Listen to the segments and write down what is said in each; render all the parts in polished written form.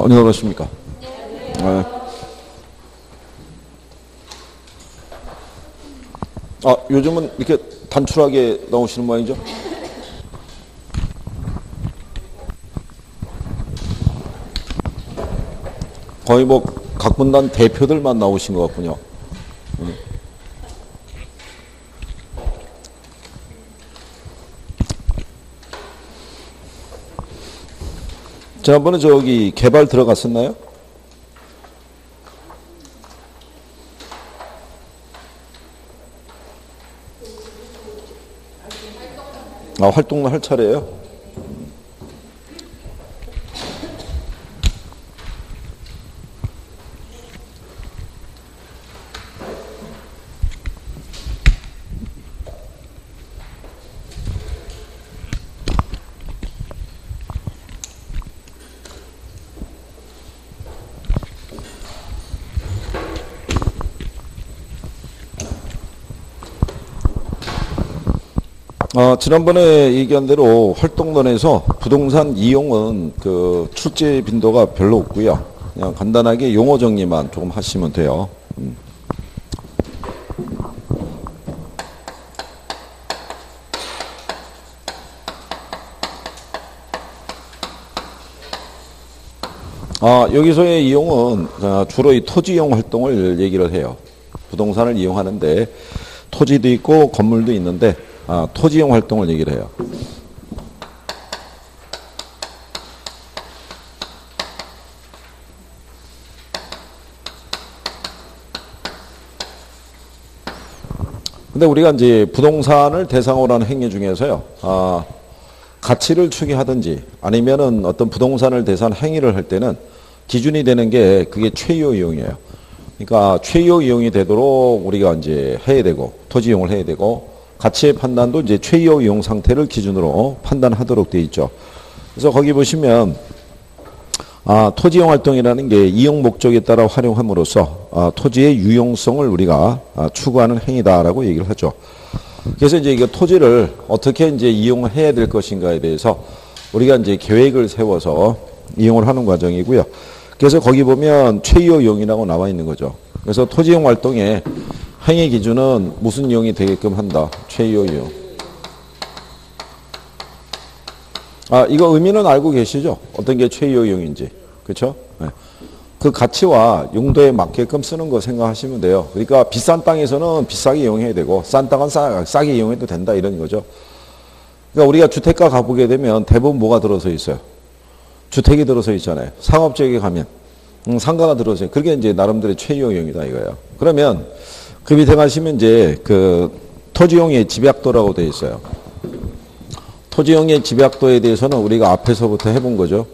안녕하십니까. 네. 요즘은 이렇게 단출하게 나오시는 모양이죠? 거의 뭐 각 분단 대표들만 나오신 것 같군요. 지난번에 저기 개발 들어갔었나요? 활동을 할 차례예요? 지난번에 얘기한 대로 활동론에서 부동산 이용은 그 출제 빈도가 별로 없고요. 그냥 간단하게 용어 정리만 조금 하시면 돼요. 여기서의 이용은 주로 이 토지 이용 활동을 얘기를 해요. 부동산을 이용하는데 토지도 있고 건물도 있는데 토지 이용 활동을 얘기를 해요. 근데 우리가 이제 부동산을 대상으로 하는 행위 중에서요, 가치를 추계하든지 아니면은 어떤 부동산을 대상 행위를 할 때는 기준이 되는 게 그게 최요 이용이에요. 그러니까 최요 이용이 되도록 우리가 이제 해야 되고 토지 이용을 해야 되고 가치의 판단도 이제 최요 이용 상태를 기준으로 판단하도록 되어 있죠. 그래서 거기 보시면 토지 이용 활동이라는 게 이용 목적에 따라 활용함으로써 토지의 유용성을 우리가 추구하는 행위다라고 얘기를 하죠. 그래서 이제 이거 토지를 어떻게 이제 이용해야 될 것인가에 대해서 우리가 이제 계획을 세워서 이용을 하는 과정이고요. 그래서 거기 보면 최요 이용이라고 나와 있는 거죠. 그래서 토지 이용 활동의 행위 기준은 무슨 이용이 되게끔 한다. 최요 이용. 이거 의미는 알고 계시죠? 어떤 게 최요 이용인지. 그렇죠? 네. 그 가치와 용도에 맞게끔 쓰는 거 생각하시면 돼요. 그러니까 비싼 땅에서는 비싸게 이용해야 되고 싼 땅은 싸게 이용해도 된다 이런 거죠. 그러니까 우리가 주택가 가보게 되면 대부분 뭐가 들어서 있어요? 주택이 들어서 있잖아요. 상업지역에 가면 상가가 들어서 그게 이제 나름대로 최요 이용이다 이거예요. 그러면 그 밑에 가시면 이제 그 토지용의 집약도라고 되어 있어요. 토지용의 집약도에 대해서는 우리가 앞에서부터 해본 거죠.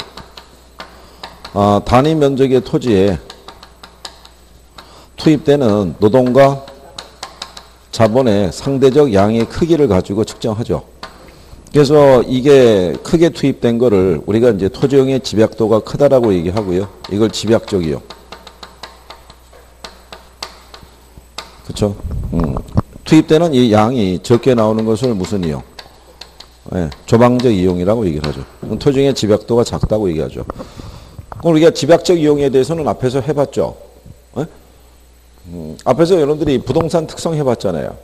단위 면적의 토지에 투입되는 노동과 자본의 상대적 양의 크기를 가지고 측정하죠. 그래서 이게 크게 투입된 거를 우리가 이제 토지용의 집약도가 크다라고 얘기하고요. 이걸 집약적 이용. 그렇죠? 투입되는 이 양이 적게 나오는 것을 무슨 이용? 네, 조방적 이용이라고 얘기를 하죠. 토지용의 집약도가 작다고 얘기하죠. 그럼 우리가 집약적 이용에 대해서는 앞에서 해봤죠. 네? 앞에서 여러분들이 부동산 특성 해봤잖아요.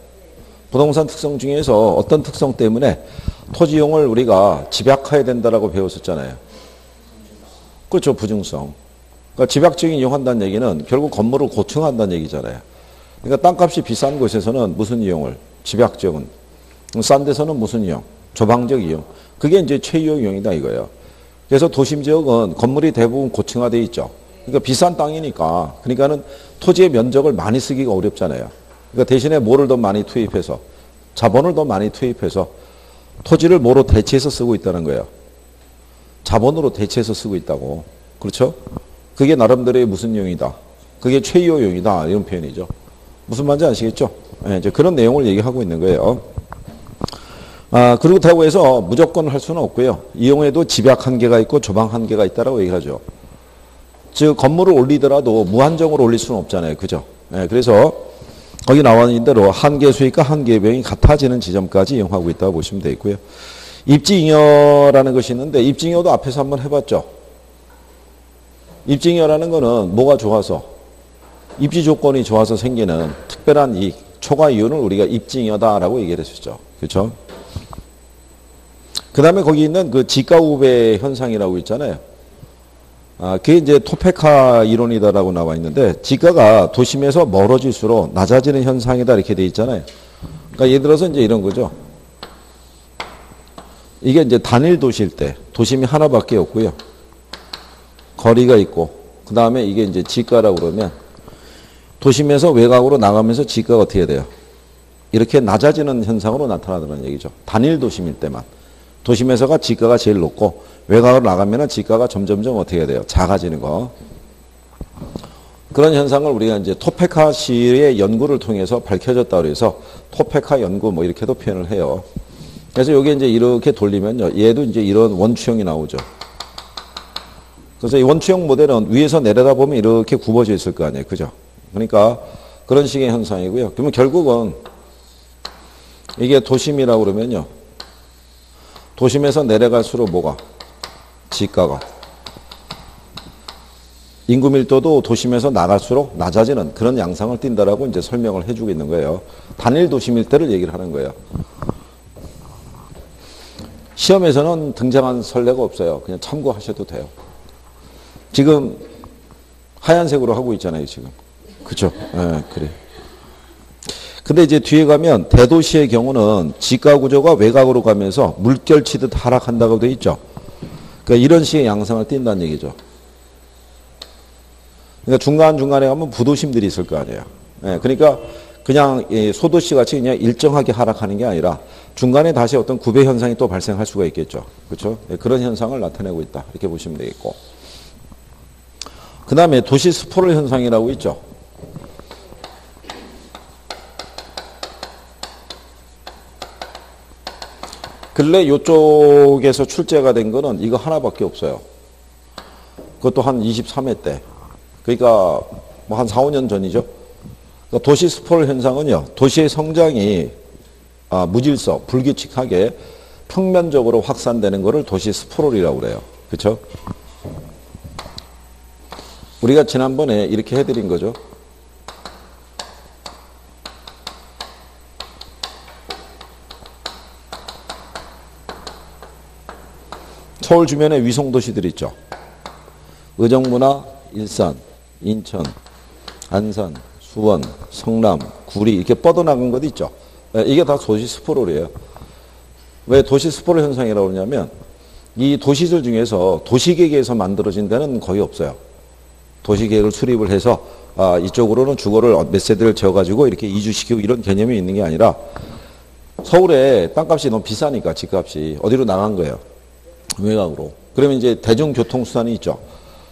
부동산 특성 중에서 어떤 특성 때문에 토지 이용을 우리가 집약해야 된다라고 배웠었잖아요. 그렇죠. 부증성. 그러니까 집약적인 이용한다는 얘기는 결국 건물을 고층화한다는 얘기잖아요. 그러니까 땅값이 비싼 곳에서는 무슨 이용을? 집약적은. 싼 데서는 무슨 이용? 조방적 이용. 그게 이제 최이용 이용이다 이거예요. 그래서 도심 지역은 건물이 대부분 고층화되어 있죠. 그러니까 비싼 땅이니까 그러니까는 토지의 면적을 많이 쓰기가 어렵잖아요. 그러니까 대신에 뭐를 더 많이 투입해서 자본을 더 많이 투입해서 토지를 뭐로 대체해서 쓰고 있다는 거예요. 자본으로 대체해서 쓰고 있다고. 그렇죠? 그게 나름대로의 무슨 이용이다. 그게 최이용 이용이다. 이런 표현이죠. 무슨 말인지 아시겠죠? 네, 이제 그런 내용을 얘기하고 있는 거예요. 그렇다고 해서 무조건 할 수는 없고요. 이용에도 집약 한계가 있고 조방 한계가 있다라고 얘기하죠. 즉 건물을 올리더라도 무한정으로 올릴 수는 없잖아요. 그죠? 네, 그래서 거기 나와 있는 대로 한계 수익과 한계 비용이 같아지는 지점까지 이용하고 있다고 보시면 되겠고요. 입지잉여라는 것이 있는데 입지잉여도 앞에서 한번 해봤죠. 입증이라는 거는 뭐가 좋아서, 입지 조건이 좋아서 생기는 특별한 이익, 초과 이윤을 우리가 입증이다라고 얘기를 했었죠. 그렇죠? 그 다음에 거기 있는 그 지가우배 현상이라고 있잖아요. 그게 이제 토페카 이론이다라고 나와 있는데, 지가가 도심에서 멀어질수록 낮아지는 현상이다 이렇게 돼 있잖아요. 그러니까 예를 들어서 이제 이런 거죠. 이게 이제 단일 도시일 때, 도심이 하나밖에 없고요. 거리가 있고, 그 다음에 이게 이제 지가라고 그러면, 도심에서 외곽으로 나가면서 지가가 어떻게 돼요? 이렇게 낮아지는 현상으로 나타나는 얘기죠. 단일 도심일 때만. 도심에서가 지가가 제일 높고, 외곽으로 나가면 지가가 점점점 어떻게 돼요? 작아지는 거. 그런 현상을 우리가 이제 토페카 시의 연구를 통해서 밝혀졌다 그래서 토페카 연구 뭐 이렇게도 표현을 해요. 그래서 여기 이제 이렇게 돌리면요. 얘도 이제 이런 원추형이 나오죠. 그래서 이 원추형 모델은 위에서 내려다보면 이렇게 굽어져 있을 거 아니에요. 그죠? 그러니까 그런 식의 현상이고요. 그러면 결국은 이게 도심이라고 그러면요. 도심에서 내려갈수록 뭐가? 지가가. 인구 밀도도 도심에서 나갈수록 낮아지는 그런 양상을 띈다라고 이제 설명을 해주고 있는 거예요. 단일 도심일 때를 얘기를 하는 거예요. 시험에서는 등장한 선례가 없어요. 그냥 참고하셔도 돼요. 지금 하얀색으로 하고 있잖아요, 지금. 그죠? 예, 그래. 근데 이제 뒤에 가면 대도시의 경우는 지가 구조가 외곽으로 가면서 물결치듯 하락한다고 돼 있죠. 그러니까 이런 식의 양상을 띈다는 얘기죠. 그러니까 중간중간에 가면 부도심들이 있을 거 아니에요. 예, 그러니까 그냥 소도시 같이 그냥 일정하게 하락하는 게 아니라 중간에 다시 어떤 구배 현상이 또 발생할 수가 있겠죠. 그렇죠? 예, 그런 현상을 나타내고 있다. 이렇게 보시면 되겠고. 그 다음에 도시 스포럴 현상이라고 있죠. 근래 이쪽에서 출제가 된 거는 이거 하나밖에 없어요. 그것도 한 23회 때. 그러니까 뭐 한 4, 5년 전이죠. 그러니까 도시 스포럴 현상은요. 도시의 성장이 무질서, 불규칙하게 평면적으로 확산되는 것을 도시 스포럴이라고 그래요. 그렇죠? 우리가 지난번에 이렇게 해드린 거죠. 서울 주변에 위성도시들 있죠. 의정부나 일산, 인천, 안산, 수원, 성남, 구리 이렇게 뻗어나간 것 있죠. 이게 다 도시 스포럴이에요. 왜 도시 스포럴 현상이라고 그러냐면 이 도시들 중에서 도시계획에서 만들어진 데는 거의 없어요. 도시계획을 수립을 해서 이쪽으로는 주거를 몇 세대를 지어가지고 이렇게 이주시키고 이런 개념이 있는 게 아니라 서울에 땅값이 너무 비싸니까 집값이 어디로 나간 거예요. 외곽으로. 그러면 이제 대중교통수단이 있죠.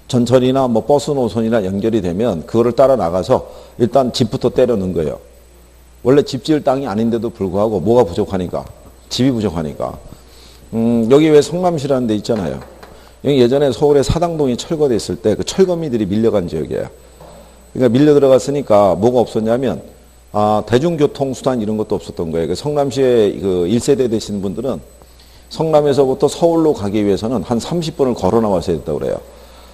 전철이나 뭐 버스 노선이나 연결이 되면 그거를 따라 나가서 일단 집부터 때려 넣은 거예요. 원래 집 지을 땅이 아닌데도 불구하고 뭐가 부족하니까? 집이 부족하니까. 여기 왜 성남시라는 데 있잖아요. 여기 예전에 서울에 사당동이 철거됐을 때 그 철거미들이 밀려간 지역이에요. 그러니까 밀려 들어갔으니까 뭐가 없었냐면 대중교통수단 이런 것도 없었던 거예요. 성남시에 그 1세대 되신 분들은 성남에서부터 서울로 가기 위해서는 한 30분을 걸어 나왔어야 됐다고 그래요.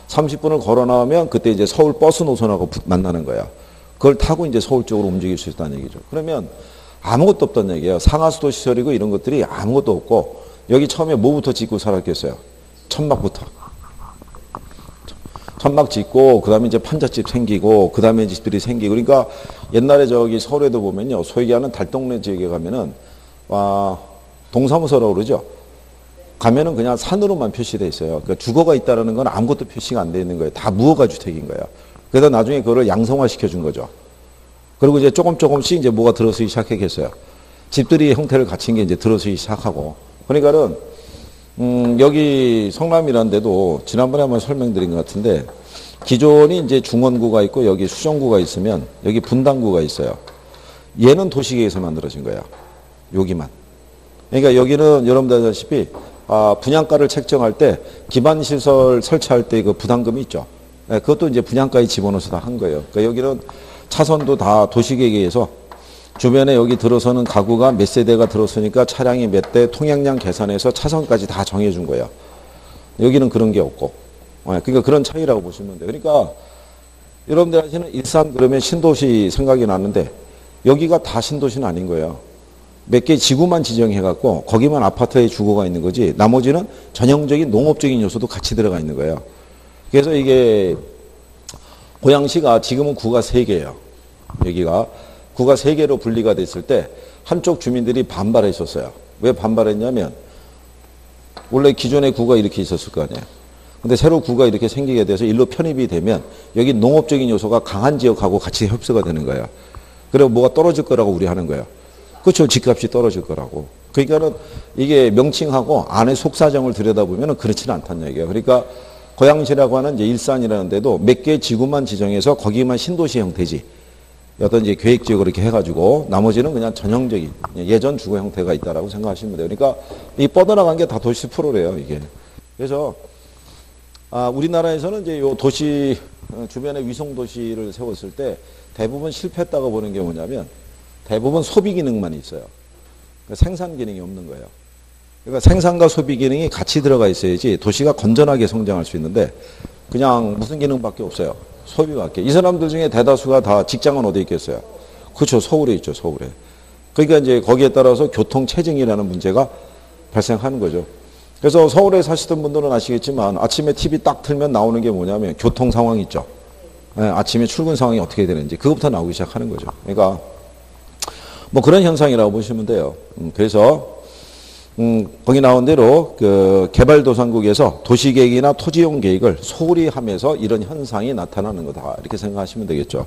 30분을 걸어 나오면 그때 이제 서울 버스 노선하고 만나는 거야. 그걸 타고 이제 서울 쪽으로 움직일 수 있다는 얘기죠. 그러면 아무것도 없던 얘기예요. 상하수도 시설이고 이런 것들이 아무것도 없고 여기 처음에 뭐부터 짓고 살았겠어요? 천막부터. 천막 짓고 그다음에 이제 판잣집 생기고 그다음에 집들이 생기고 그러니까 옛날에 저기 서울에도 보면요. 소위 얘기하는 달동네 지역에 가면은 동사무소라고 그러죠. 가면은 그냥 산으로만 표시돼 있어요. 그러니까 주거가 있다라는 건 아무것도 표시가 안 돼 있는 거예요. 다 무허가 주택인 거예요. 그래서 나중에 그거를 양성화 시켜준 거죠. 그리고 이제 조금씩 이제 뭐가 들어서기 시작했겠어요. 집들이 형태를 갖춘 게 이제 들어서기 시작하고. 그러니까는 여기 성남이라는 데도 지난번에 한번 설명드린 것 같은데 기존이 이제 중원구가 있고 여기 수정구가 있으면 여기 분당구가 있어요. 얘는 도시계에서 만들어진 거야. 여기만. 그러니까 여기는 여러분들 아시다시피 분양가를 책정할 때 기반시설 설치할 때 그 부담금이 있죠. 네, 그것도 이제 분양가에 집어넣어서 다 한 거예요. 그러니까 여기는 차선도 다 도시계획에 의해서 주변에 여기 들어서는 가구가 몇 세대가 들어서니까 차량이 몇 대 통행량 계산해서 차선까지 다 정해준 거예요. 여기는 그런 게 없고. 그러니까 그런 차이라고 보시면 돼요. 그러니까 여러분들 하시는 일산 그러면 신도시 생각이 나는데 여기가 다 신도시는 아닌 거예요. 몇 개 지구만 지정해갖고 거기만 아파트의 주거가 있는 거지 나머지는 전형적인 농업적인 요소도 같이 들어가 있는 거예요. 그래서 이게 고양시가 지금은 구가 3개예요. 여기가 구가 3개로 분리가 됐을 때 한쪽 주민들이 반발했었어요. 왜 반발했냐면 원래 기존의 구가 이렇게 있었을 거 아니에요. 근데 새로 구가 이렇게 생기게 돼서 일로 편입이 되면 여기 농업적인 요소가 강한 지역하고 같이 흡수가 되는 거예요. 그리고 뭐가 떨어질 거라고 우려하는 거예요. 그렇죠. 집값이 떨어질 거라고. 그러니까는 이게 명칭하고 안에 속사정을 들여다보면 그렇지는 않다는 얘기예요. 그러니까 고양시라고 하는 이제 일산이라는 데도 몇 개의 지구만 지정해서 거기만 신도시 형태지. 어떤 이제 계획적으로 이렇게 해가지고 나머지는 그냥 전형적인 예전 주거 형태가 있다라고 생각하시면 돼요. 그러니까 이 뻗어나간 게 다 도시 프로래요, 이게. 그래서 우리나라에서는 이제 요 도시 주변에 위성 도시를 세웠을 때 대부분 실패했다고 보는 게 뭐냐면 대부분 소비 기능만 있어요. 그러니까 생산 기능이 없는 거예요. 그러니까 생산과 소비 기능이 같이 들어가 있어야지 도시가 건전하게 성장할 수 있는데 그냥 무슨 기능밖에 없어요. 소비밖에. 이 사람들 중에 대다수가 다 직장은 어디에 있겠어요? 그렇죠. 서울에 있죠. 서울에. 그러니까 이제 거기에 따라서 교통 체증이라는 문제가 발생하는 거죠. 그래서 서울에 사시던 분들은 아시겠지만 아침에 TV 딱 틀면 나오는 게 뭐냐면 교통 상황 있죠. 아침에 출근 상황이 어떻게 되는지 그것부터 나오기 시작하는 거죠. 그러니까 뭐 그런 현상이라고 보시면 돼요. 그래서 거기 나온 대로 그 개발도상국에서 도시계획이나 토지용 계획을 소홀히 하면서 이런 현상이 나타나는 거다. 이렇게 생각하시면 되겠죠.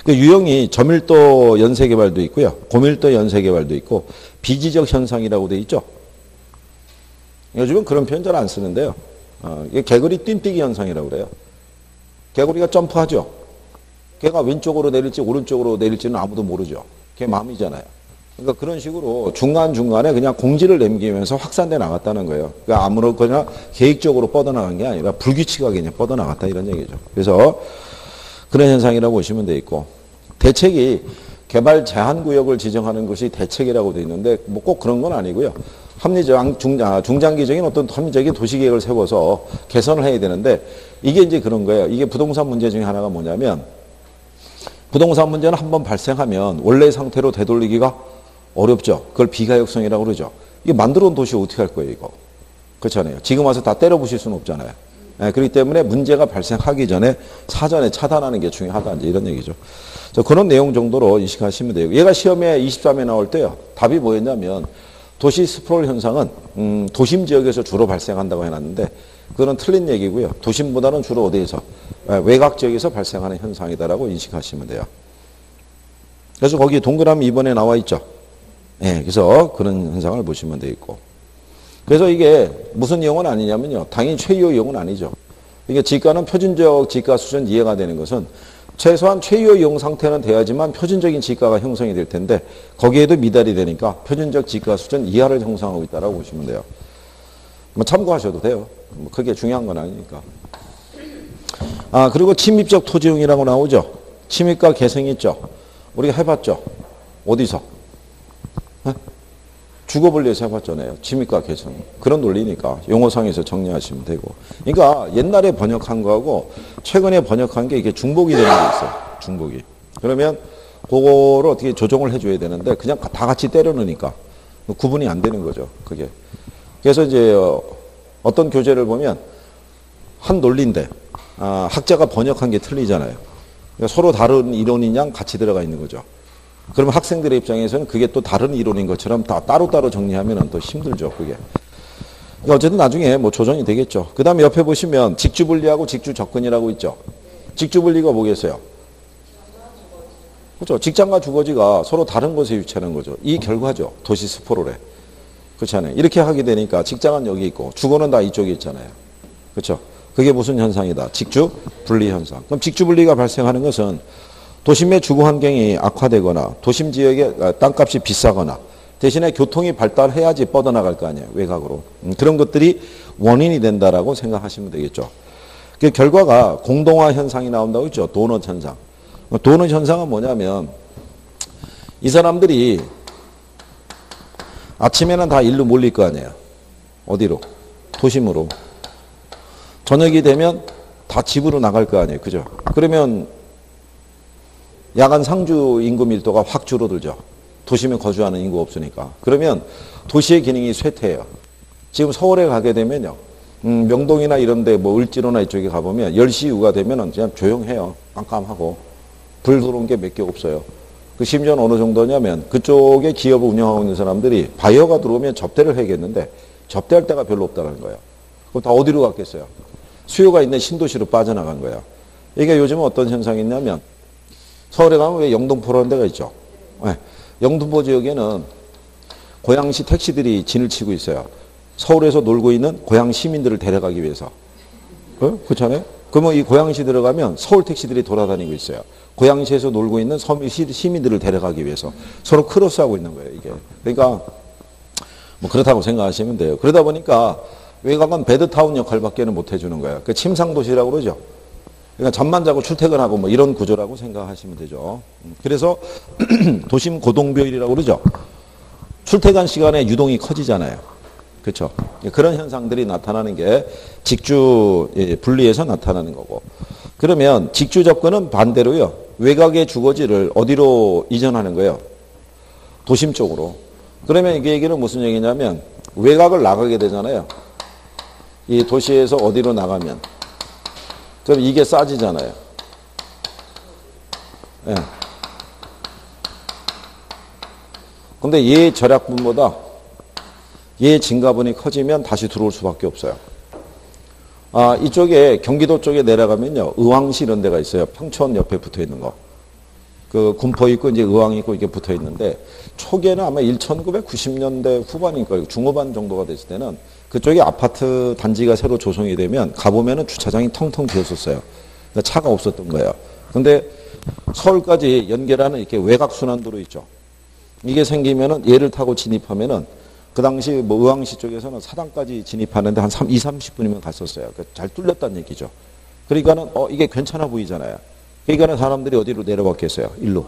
그 유형이 저밀도 연쇄개발도 있고요. 고밀도 연쇄개발도 있고 비지적 현상이라고 돼 있죠. 요즘은 그런 표현 잘 안 쓰는데요. 이게 개구리 뛴뛰기 현상이라고 그래요. 개구리가 점프하죠. 걔가 왼쪽으로 내릴지 오른쪽으로 내릴지는 아무도 모르죠. 걔 마음이잖아요. 그러니까 그런 식으로 중간중간에 그냥 공지를 남기면서 확산돼 나갔다는 거예요. 그러니까 아무렇거나 계획적으로 뻗어나간 게 아니라 불규칙하게 그냥 뻗어나갔다 이런 얘기죠. 그래서 그런 현상이라고 보시면 돼 있고 대책이 개발 제한 구역을 지정하는 것이 대책이라고 돼 있는데 뭐 꼭 그런 건 아니고요. 합리적 중장기적인 어떤 합리적인 도시계획을 세워서 개선을 해야 되는데 이게 이제 그런 거예요. 이게 부동산 문제 중에 하나가 뭐냐면 부동산 문제는 한번 발생하면 원래 상태로 되돌리기가 어렵죠. 그걸 비가역성이라고 그러죠. 이게 만들어 온 도시 어떻게 할 거예요, 이거? 그렇잖아요. 지금 와서 다 때려 부실 수는 없잖아요. 그렇기 때문에 문제가 발생하기 전에 사전에 차단하는 게 중요하다. 이제 이런 얘기죠. 그런 내용 정도로 인식하시면 돼요. 얘가 시험에 23에 나올 때요. 답이 뭐였냐면 도시 스프롤 현상은 도심 지역에서 주로 발생한다고 해놨는데 그거는 틀린 얘기고요. 도심보다는 주로 어디에서? 외곽 지역에서 발생하는 현상이다라고 인식하시면 돼요. 그래서 거기 동그라미 2번에 나와 있죠. 그래서 그런 현상을 보시면 되겠고. 그래서 이게 무슨 이용은 아니냐면요. 당연히 최이호 이용은 아니죠. 이게 지가는 표준적 지가 수준 이해가 되는 것은 최소한 최이호 이용 상태는 돼야지만 표준적인 지가가 형성이 될 텐데 거기에도 미달이 되니까 표준적 지가 수준 이하를 형성하고 있다고 보시면 돼요. 뭐 참고하셔도 돼요. 뭐 크게 중요한 건 아니니까. 그리고 침입적 토지용이라고 나오죠. 침입과 개성이 있죠. 우리가 해봤죠. 어디서? 주거분리에서 해봤잖아요. 침입과 개성. 그런 논리니까 용어상에서 정리하시면 되고. 그러니까 옛날에 번역한 거하고 최근에 번역한 게 이게 중복이 되는 게 있어요. 중복이. 그러면 그거를 어떻게 조정을 해줘야 되는데 그냥 다 같이 때려 넣으니까 구분이 안 되는 거죠. 그게. 그래서 이제 어떤 교재를 보면 한 논리인데 학자가 번역한 게 틀리잖아요. 그러니까 서로 다른 이론이냐 같이 들어가 있는 거죠. 그러면 학생들의 입장에서는 그게 또 다른 이론인 것처럼 다 따로따로 정리하면 또 힘들죠, 그게. 그러니까 어쨌든 나중에 뭐 조정이 되겠죠. 그 다음에 옆에 보시면 직주분리하고 직주접근이라고 있죠. 직주분리가 뭐겠어요? 그렇죠. 직장과 주거지가 서로 다른 곳에 위치하는 거죠. 이 결과죠. 도시 스포롤에. 그렇잖아요. 이렇게 하게 되니까 직장은 여기 있고 주거는 다 이쪽에 있잖아요. 그렇죠. 그게 무슨 현상이다? 직주분리 현상. 그럼 직주분리가 발생하는 것은 도심의 주거 환경이 악화되거나 도심 지역의 땅값이 비싸거나 대신에 교통이 발달해야지 뻗어나갈 거 아니에요. 외곽으로. 그런 것들이 원인이 된다라고 생각하시면 되겠죠. 그 결과가 공동화 현상이 나온다고 했죠. 도넛 현상. 도넛 현상은 뭐냐면 이 사람들이 아침에는 다 일로 몰릴 거 아니에요. 어디로? 도심으로. 저녁이 되면 다 집으로 나갈 거 아니에요. 그죠? 그러면 야간 상주 인구 밀도가 확 줄어들죠. 도심에 거주하는 인구가 없으니까. 그러면 도시의 기능이 쇠퇴해요. 지금 서울에 가게 되면요. 명동이나 이런 데 뭐 을지로나 이쪽에 가보면 10시 이후가 되면 그냥 조용해요. 깜깜하고. 불 들어온 게 몇 개 없어요. 그 심지어는 어느 정도냐면 그쪽에 기업을 운영하고 있는 사람들이 바이어가 들어오면 접대를 해야겠는데 접대할 데가 별로 없다는 거예요. 그럼 다 어디로 갔겠어요? 수요가 있는 신도시로 빠져나간 거예요. 이게 요즘은 어떤 현상이 있냐면 서울에 가면 왜 영등포라는 데가 있죠. 네. 영등포 지역에는 고양시 택시들이 진을 치고 있어요. 서울에서 놀고 있는 고양 시민들을 데려가기 위해서. 그렇잖아요? 그러면 이 고양시 들어가면 서울 택시들이 돌아다니고 있어요. 고양시에서 놀고 있는 시민들을 데려가기 위해서. 서로 크로스하고 있는 거예요, 이게. 그러니까 뭐 그렇다고 생각하시면 돼요. 그러다 보니까 외곽은 베드타운 역할밖에는 못 해주는 거예요. 그 침상도시라고 그러죠. 그러니까 잠만 자고 출퇴근하고 뭐 이런 구조라고 생각하시면 되죠. 그래서 도심 고동비율이라고 그러죠. 출퇴근 시간에 유동이 커지잖아요. 그렇죠. 그런 현상들이 나타나는 게 직주 분리에서 나타나는 거고. 그러면 직주 접근은 반대로요. 외곽의 주거지를 어디로 이전하는 거예요? 도심 쪽으로. 그러면 이 얘기는 무슨 얘기냐면 외곽을 나가게 되잖아요. 이 도시에서 어디로 나가면. 그럼 이게 싸지잖아요. 예. 근데 얘 절약분보다 얘 증가분이 커지면 다시 들어올 수밖에 없어요. 이쪽에 경기도 쪽에 내려가면요. 의왕시 이런 데가 있어요. 평촌 옆에 붙어 있는 거. 그 군포 있고 이제 의왕 있고 이게 붙어 있는데 초기에는 아마 1990년대 후반일 거예요. 중후반 정도가 됐을 때는 그쪽에 아파트 단지가 새로 조성이 되면 가보면은 주차장이 텅텅 비었었어요. 그러니까 차가 없었던 거예요. 근데 서울까지 연결하는 이렇게 외곽 순환도로 있죠. 이게 생기면은 얘를 타고 진입하면은 그 당시 뭐 의왕시 쪽에서는 사당까지 진입하는데 한 2, 30분이면 갔었어요. 그러니까 잘 뚫렸다는 얘기죠. 그러니까는 이게 괜찮아 보이잖아요. 그러니까는 사람들이 어디로 내려왔겠어요? 일로.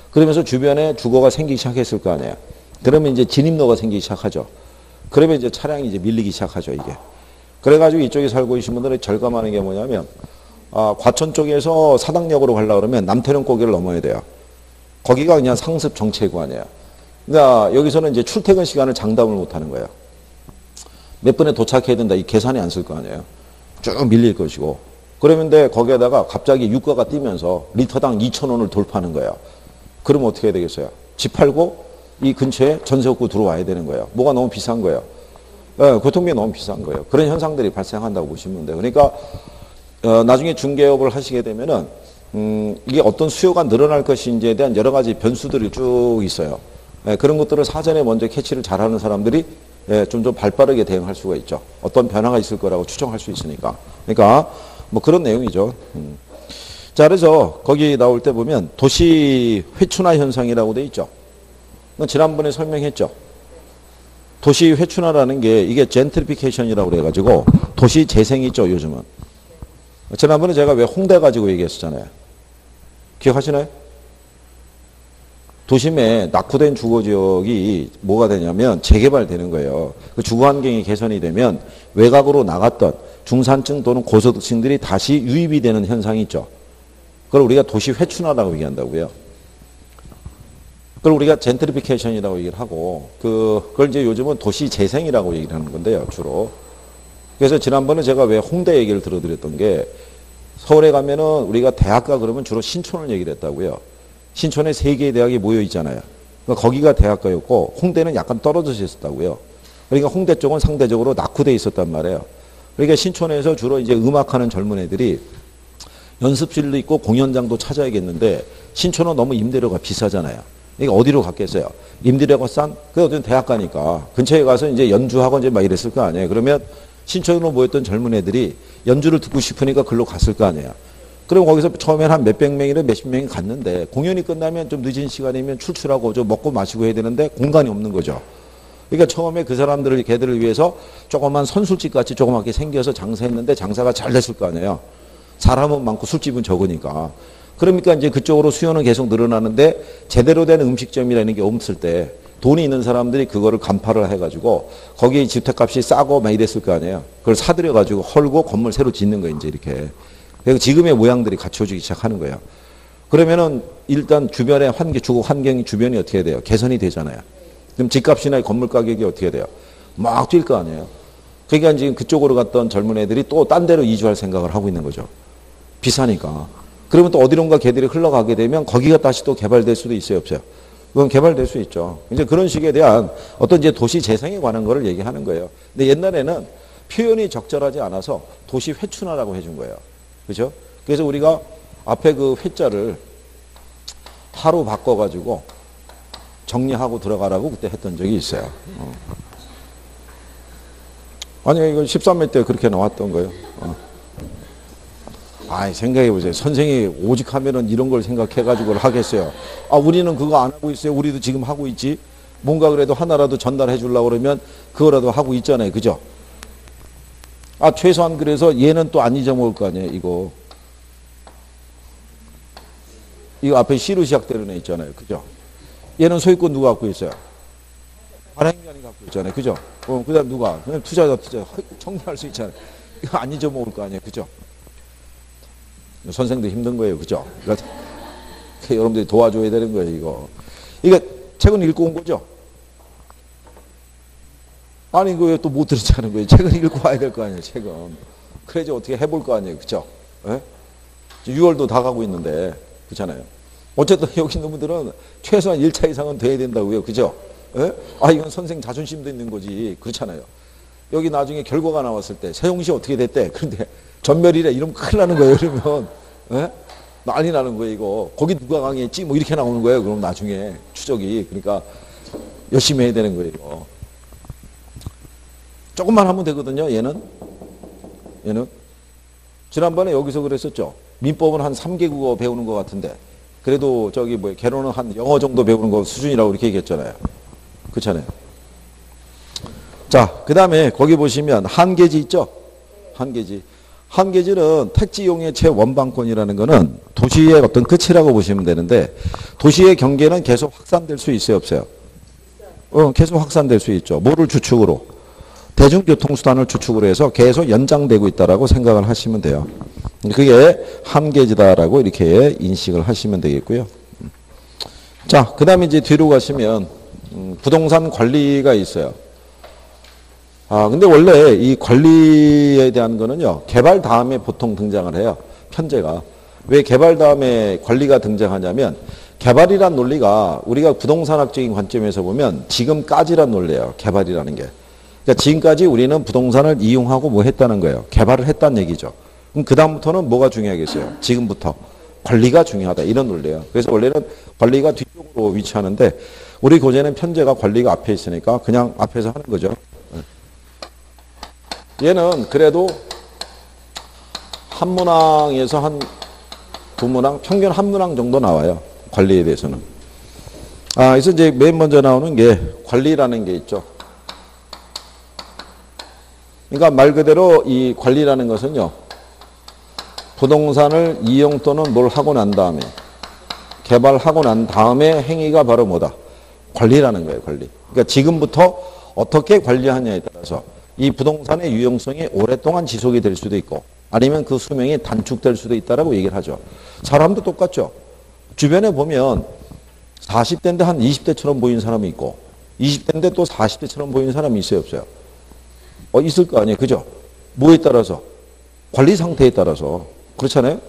그러면서 주변에 주거가 생기기 시작했을 거 아니에요. 그러면 이제 진입로가 생기기 시작하죠. 그러면 이제 차량이 이제 밀리기 시작하죠, 이게. 그래가지고 이쪽에 살고 계신 분들이 절감하는 게 뭐냐면, 과천 쪽에서 사당역으로 가려고 그러면 남태령 고개를 넘어야 돼요. 거기가 그냥 상습 정체구간이에요. 그러니까 여기서는 이제 출퇴근 시간을 장담을 못 하는 거예요. 몇 분에 도착해야 된다, 이 계산이 안 쓸 거 아니에요. 쭉 밀릴 것이고. 그러는데 거기에다가 갑자기 유가가 뛰면서 리터당 2,000원을 돌파하는 거예요. 그러면 어떻게 해야 되겠어요? 집 팔고 이 근처에 전세 얻고 들어와야 되는 거예요. 뭐가 너무 비싼 거예요. 교통비 너무 비싼 거예요. 그런 현상들이 발생한다고 보시면 돼요. 그러니까 나중에 중개업을 하시게 되면은 이게 어떤 수요가 늘어날 것인지에 대한 여러 가지 변수들이 쭉 있어요. 그런 것들을 사전에 먼저 캐치를 잘하는 사람들이 좀 발빠르게 대응할 수가 있죠. 어떤 변화가 있을 거라고 추정할 수 있으니까. 그러니까 뭐 그런 내용이죠. 자, 그래서 거기 나올 때 보면 도시 회춘화 현상이라고 돼 있죠. 지난번에 설명했죠. 도시 회춘화라는 게 이게 젠트리피케이션이라고 그래가지고 도시 재생이죠, 요즘은. 지난번에 제가 왜 홍대 가지고 얘기했었잖아요. 기억하시나요? 도심에 낙후된 주거지역이 뭐가 되냐면 재개발되는 거예요. 그 주거 환경이 개선이 되면 외곽으로 나갔던 중산층 또는 고소득층들이 다시 유입이 되는 현상이 있죠. 그걸 우리가 도시 회춘화라고 얘기한다고요. 그걸 우리가 젠트리피케이션이라고 얘기를 하고 그걸 이제 요즘은 도시 재생이라고 얘기를 하는 건데요, 주로. 그래서 지난번에 제가 왜 홍대 얘기를 들어드렸던 게 서울에 가면은 우리가 대학가 그러면 주로 신촌을 얘기를 했다고요. 신촌에 3개의 대학이 모여 있잖아요. 그러니까 거기가 대학가였고 홍대는 약간 떨어져서 있었다고요. 그러니까 홍대 쪽은 상대적으로 낙후돼 있었단 말이에요. 그러니까 신촌에서 주로 이제 음악하는 젊은 애들이 연습실도 있고 공연장도 찾아야겠는데 신촌은 너무 임대료가 비싸잖아요. 그러니까 어디로 갔겠어요? 임대료가 싼? 그 어떤 대학가니까 근처에 가서 이제 연주하고 이제 막 이랬을 거 아니에요. 그러면 신촌으로 모였던 젊은 애들이 연주를 듣고 싶으니까 글로 갔을 거 아니에요. 그럼 거기서 처음엔 한 몇백 명이나 몇십 명이 갔는데 공연이 끝나면 좀 늦은 시간이면 출출하고 좀 먹고 마시고 해야 되는데 공간이 없는 거죠. 그러니까 처음에 그 사람들을 걔들을 위해서 조그만 선술집 같이 조그맣게 생겨서 장사했는데 장사가 잘 됐을 거 아니에요. 사람은 많고 술집은 적으니까. 그러니까 이제 그쪽으로 수요는 계속 늘어나는데 제대로 된 음식점이라는 게 없을 때 돈이 있는 사람들이 그거를 간파를 해가지고 거기 주택값이 싸고 막 이랬을 거 아니에요. 그걸 사들여가지고 헐고 건물 새로 짓는 거예요. 이제 이렇게. 그래서 지금의 모양들이 갖춰지기 시작하는 거예요. 그러면은 일단 주변의 주거 환경이 주변이 어떻게 돼요? 개선이 되잖아요. 그럼 집값이나 건물 가격이 어떻게 돼요? 막 뛸 거 아니에요. 그러니까 지금 그쪽으로 갔던 젊은 애들이 또 딴 데로 이주할 생각을 하고 있는 거죠. 비싸니까. 그러면 또 어디론가 걔들이 흘러가게 되면 거기가 다시 또 개발될 수도 있어요, 없어요? 그건 개발될 수 있죠. 이제 그런 식에 대한 어떤 이제 도시 재생에 관한 거를 얘기하는 거예요. 근데 옛날에는 표현이 적절하지 않아서 도시 회춘화라고 해준 거예요. 그죠? 그래서 우리가 앞에 그 회자를 하루 바꿔가지고 정리하고 들어가라고 그때 했던 적이 있어요. 아니, 이거 13회 때 그렇게 나왔던 거예요. 생각해보세요. 선생이 오직 하면은 이런 걸 생각해가지고 하겠어요. 우리는 그거 안 하고 있어요. 우리도 지금 하고 있지. 뭔가 그래도 하나라도 전달해 주려고 그러면 그거라도 하고 있잖아요. 그죠? 최소한 그래서 얘는 또 안 잊어먹을 거 아니에요. 이거 앞에 C로 시작되는 애 있잖아요. 그죠? 얘는 소유권 누가 갖고 있어요? 발행자이 갖고 있잖아요. 그죠? 그 다음 누가? 그냥 투자자 정리할 수 있잖아요. 이거 안 잊어먹을 거 아니에요. 그죠? 선생도 힘든 거예요. 그죠? 그러니까 여러분들이 도와줘야 되는 거예요. 이거 책은 읽고 온 거죠? 아니, 이거 왜 또 못 들었자는 거예요? 책은 읽고 와야 될 거 아니에요. 책은. 그래야지 어떻게 해볼 거 아니에요. 그죠? 예? 6월도 다 가고 있는데. 그렇잖아요. 어쨌든 여기 있는 분들은 최소한 1차 이상은 돼야 된다고요. 그죠? 예? 이건 선생 자존심도 있는 거지. 그렇잖아요. 여기 나중에 결과가 나왔을 때 세용시 어떻게 됐대? 그런데 전멸이래. 이러면 큰일 나는 거예요. 그러면 예? 난리 나는 거예요. 이거. 거기 누가 강의했지? 뭐 이렇게 나오는 거예요. 그럼 나중에 추적이. 그러니까 열심히 해야 되는 거예요. 이거. 조금만 하면 되거든요. 얘는. 지난번에 여기서 그랬었죠. 민법은 한 3개국어 배우는 것 같은데 그래도 개론은 한 영어 정도 배우는 거 수준이라고 이렇게 얘기했잖아요. 그렇잖아요. 자, 그 다음에 거기 보시면 한계지 있죠? 한계지는 택지용의 최원방권이라는 거는 도시의 어떤 끝이라고 보시면 되는데 도시의 경계는 계속 확산될 수 있어요, 없어요? 계속 확산될 수 있죠. 뭐를 주축으로? 대중교통수단을 주축으로 해서 계속 연장되고 있다라고 생각을 하시면 돼요. 그게 한계지다라고 이렇게 인식을 하시면 되겠고요. 자, 그 다음에 이제 뒤로 가시면 부동산 관리가 있어요. 근데 원래 이 관리에 대한 거는요, 개발 다음에 보통 등장을 해요. 편제가. 왜 개발 다음에 관리가 등장하냐면, 개발이란 논리가 우리가 부동산학적인 관점에서 보면 지금까지란 논리예요. 개발이라는 게. 그러니까 지금까지 우리는 부동산을 이용하고 뭐 했다는 거예요. 개발을 했다는 얘기죠. 그럼 그다음부터는 뭐가 중요하겠어요? 지금부터. 관리가 중요하다. 이런 논리예요. 그래서 원래는 관리가 뒤쪽으로 위치하는데 우리 교재는 편제가 관리가 앞에 있으니까 그냥 앞에서 하는 거죠. 얘는 그래도 한 문항에서 한 두 문항, 평균 한 문항 정도 나와요. 관리에 대해서는. 그래서 이제 맨 먼저 나오는 게 관리라는 게 있죠. 그러니까 말 그대로 이 관리라는 것은요, 부동산을 이용 또는 뭘 하고 난 다음에, 개발하고 난 다음에 행위가 바로 뭐다? 관리라는 거예요, 관리. 그러니까 지금부터 어떻게 관리하냐에 따라서 이 부동산의 유용성이 오랫동안 지속이 될 수도 있고, 아니면 그 수명이 단축될 수도 있다라고 얘기를 하죠. 사람도 똑같죠. 주변에 보면 40대인데 한 20대처럼 보이는 사람이 있고, 20대인데 또 40대처럼 보이는 사람이 있어요, 없어요? 있을 거 아니에요. 그죠? 뭐에 따라서? 관리 상태에 따라서. 그렇잖아요?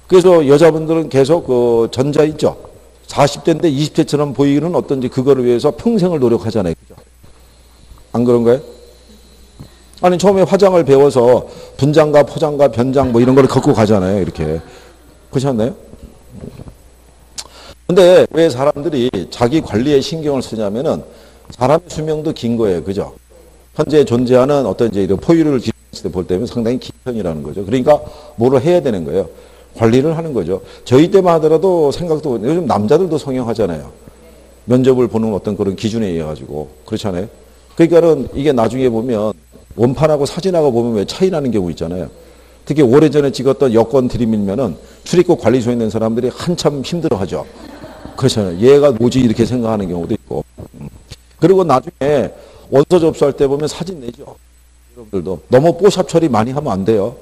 그래서 여자분들은 계속 그 전자 있죠? 40대인데 20대처럼 보이기는 어떤지 그거를 위해서 평생을 노력하잖아요. 그죠? 안 그런가요? 아니, 처음에 화장을 배워서 분장과 포장과 변장 뭐 이런 걸 갖고 가잖아요. 이렇게. 그렇지 않나요? 근데 왜 사람들이 자기 관리에 신경을 쓰냐면은 사람의 수명도 긴 거예요. 그죠? 현재 존재하는 어떤 이제 이런 포유류를 기준했을 때 볼 때면 상당히 긴 편이라는 거죠. 그러니까 뭐를 해야 되는 거예요. 관리를 하는 거죠. 저희 때만 하더라도 생각도, 요즘 남자들도 성형하잖아요. 면접을 보는 어떤 그런 기준에 의해 가지고. 그렇잖아요. 그러니까는 이게 나중에 보면 원판하고 사진하고 보면 왜 차이 나는 경우 있잖아요. 특히 오래전에 찍었던 여권 들이밀면은 출입국 관리소에 있는 사람들이 한참 힘들어 하죠. 그렇잖아요. 얘가 뭐지 이렇게 생각하는 경우도 있고. 그리고 나중에 원서 접수할 때 보면 사진 내죠. 여러분들도 너무 뽀샵 처리 많이 하면 안 돼요.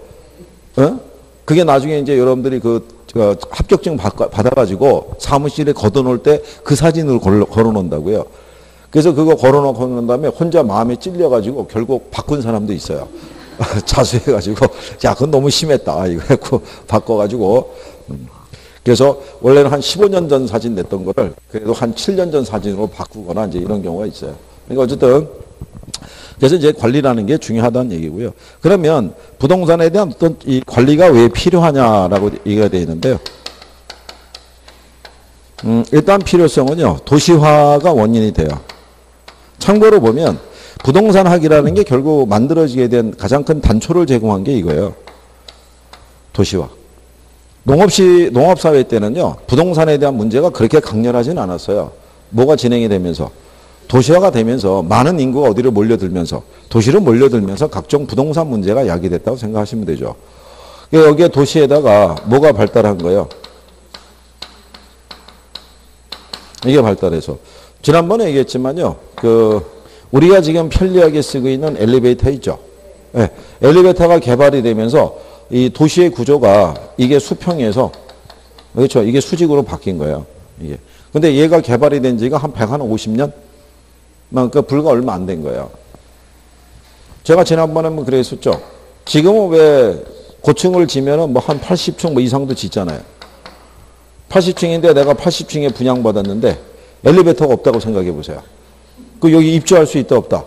어? 그게 나중에 이제 여러분들이 그 합격증 받아가지고 사무실에 걷어놓을 때 그 사진을 걸어놓는다고요. 그래서 그거 걸어놓고 난 다음에 혼자 마음에 찔려가지고 결국 바꾼 사람도 있어요. 자수해가지고 야 그건 너무 심했다 이거 해고 바꿔가지고 그래서 원래는 한 15년 전 사진 냈던 거를 그래도 한 7년 전 사진으로 바꾸거나 이제 이런 경우가 있어요. 그러니까 어쨌든 그래서 이제 관리라는 게 중요하다는 얘기고요. 그러면 부동산에 대한 어떤 이 관리가 왜 필요하냐라고 얘기가 되어 있는데요. 일단 필요성은요. 도시화가 원인이 돼요. 참고로 보면 부동산 학이라는 게 결국 만들어지게 된 가장 큰 단초를 제공한 게 이거예요. 도시화. 농업사회 때는요. 부동산에 대한 문제가 그렇게 강렬하지는 않았어요. 뭐가 진행이 되면서. 도시화가 되면서 많은 인구가 어디로 몰려들면서 도시로 몰려들면서 각종 부동산 문제가 야기됐다고 생각하시면 되죠. 여기에 도시에다가 뭐가 발달한 거예요? 이게 발달해서. 지난번에 얘기했지만요. 우리가 지금 편리하게 쓰고 있는 엘리베이터 있죠. 네. 엘리베이터가 개발이 되면서 이 도시의 구조가 이게 수평에서 그렇죠. 이게 수직으로 바뀐 거예요. 이게. 근데 얘가 개발이 된 지가 한 150년? 그러니까 불과 얼마 안 된 거예요. 제가 지난번에 뭐 그랬었죠. 지금은 왜 고층을 지면은 뭐 한 80층 뭐 이상도 짓잖아요. 80층인데 내가 80층에 분양받았는데 엘리베이터가 없다고 생각해 보세요. 그 여기 입주할 수 있다 없다.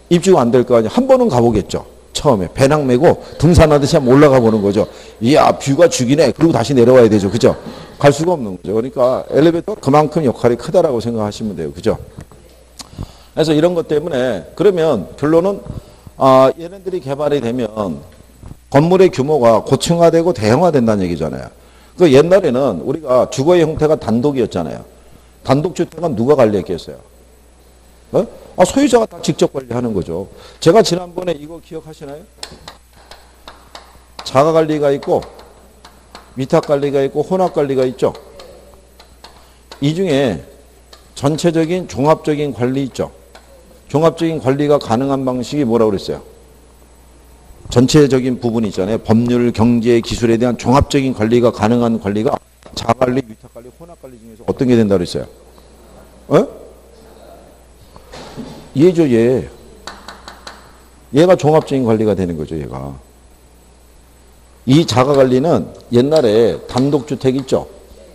입주가 안 될 거 아니에요. 한 번은 가보겠죠. 처음에 배낭 메고 등산하듯이 한번 올라가 보는 거죠. 이야 뷰가 죽이네. 그리고 다시 내려와야 되죠. 그죠? 갈 수가 없는 거죠. 그러니까 엘리베이터가 그만큼 역할이 크다라고 생각하시면 돼요. 그죠? 그래서 이런 것 때문에 그러면 결론은 얘네들이 개발이 되면 건물의 규모가 고층화되고 대형화된다는 얘기잖아요. 그 옛날에는 우리가 주거의 형태가 단독이었잖아요. 단독주택은 누가 관리했겠어요? 소유자가 다 직접 관리하는 거죠. 제가 지난번에 이거 기억하시나요? 자가관리가 있고 위탁관리가 있고 혼합관리가 있죠. 이 중에 전체적인 종합적인 관리 있죠. 종합적인 관리가 가능한 방식이 뭐라고 그랬어요? 전체적인 부분이 있잖아요. 법률, 경제, 기술에 대한 종합적인 관리가 가능한 관리가 자관리, 위탁관리, 혼합관리 중에서 어떤 게 된다고 그랬어요? 얘죠, 얘. 얘가 종합적인 관리가 되는 거죠, 얘가. 이 자가관리는 옛날에 단독주택 있죠?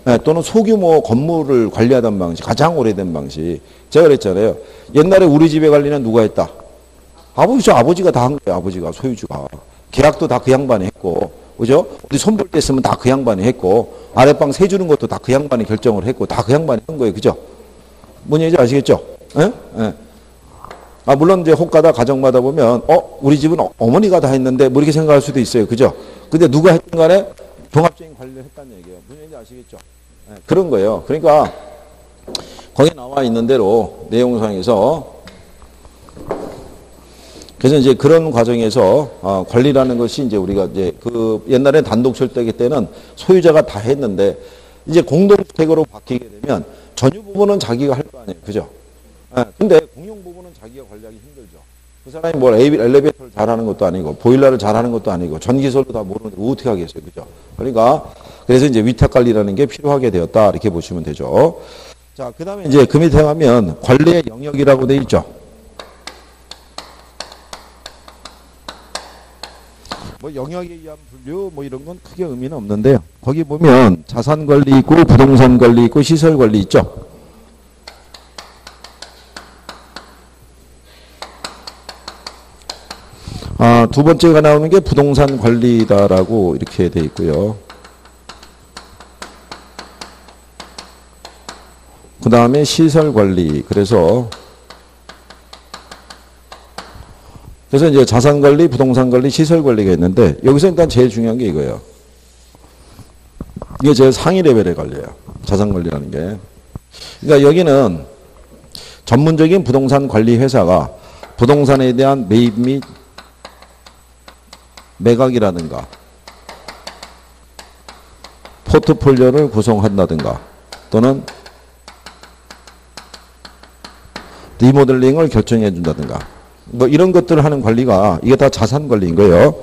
네, 또는 소규모 건물을 관리하던 방식, 가장 오래된 방식. 제가 그랬잖아요. 옛날에 우리 집의 관리는 누가 했다? 아버지가 다 한 거예요, 아버지가, 소유주가. 계약도 다 그 양반이 했고, 그죠? 어디 손볼 때 쓰면 다 그 양반이 했고, 아랫방 세 주는 것도 다 그 양반이 결정을 했고, 다 그 양반이 한 거예요, 그죠? 뭔 얘기인지 아시겠죠? 예? 예. 물론 이제 혹가다 가정마다 보면, 우리 집은 어머니가 다 했는데, 뭐 이렇게 생각할 수도 있어요, 그죠? 근데 누가 했든 간에 종합적인 관리를 했다는 얘기예요. 무슨 얘기인지 아시겠죠? 예, 그런 거예요. 그러니까, 거기 나와 있는 대로 내용상에서 그래서 이제 그런 과정에서 관리라는 것이 이제 우리가 이제 옛날에 단독주택 때는 소유자가 다 했는데 이제 공동주택으로 바뀌게 되면 전유 부분은 자기가 할 거 아니에요, 그죠? 예, 근데 공용 부분은 자기가 관리하기 힘들죠. 그 사람이 뭘 엘리베이터를 잘하는 것도 아니고 보일러를 잘하는 것도 아니고 전기설도 다 모르는데 어떻게 하겠어요, 그죠? 그러니까 그래서 이제 위탁 관리라는 게 필요하게 되었다 이렇게 보시면 되죠. 자, 그 다음에 이제 그 밑에 가면 관리의 영역이라고 돼 있죠. 뭐 영역에 의한 분류 뭐 이런 건 크게 의미는 없는데요. 거기 보면 자산 관리 있고 부동산 관리 있고 시설 관리 있죠. 두 번째가 나오는 게 부동산 관리다라고 이렇게 돼 있고요. 그 다음에 시설 관리. 그래서 이제 자산 관리, 부동산 관리, 시설 관리가 있는데 여기서 일단 제일 중요한 게 이거예요. 이게 제일 상위 레벨의 관리예요. 자산 관리라는 게. 그러니까 여기는 전문적인 부동산 관리 회사가 부동산에 대한 매입 및 매각이라든가 포트폴리오를 구성한다든가 또는 리모델링을 결정해 준다든가 뭐 이런 것들을 하는 관리가 이게 다 자산 관리인 거예요.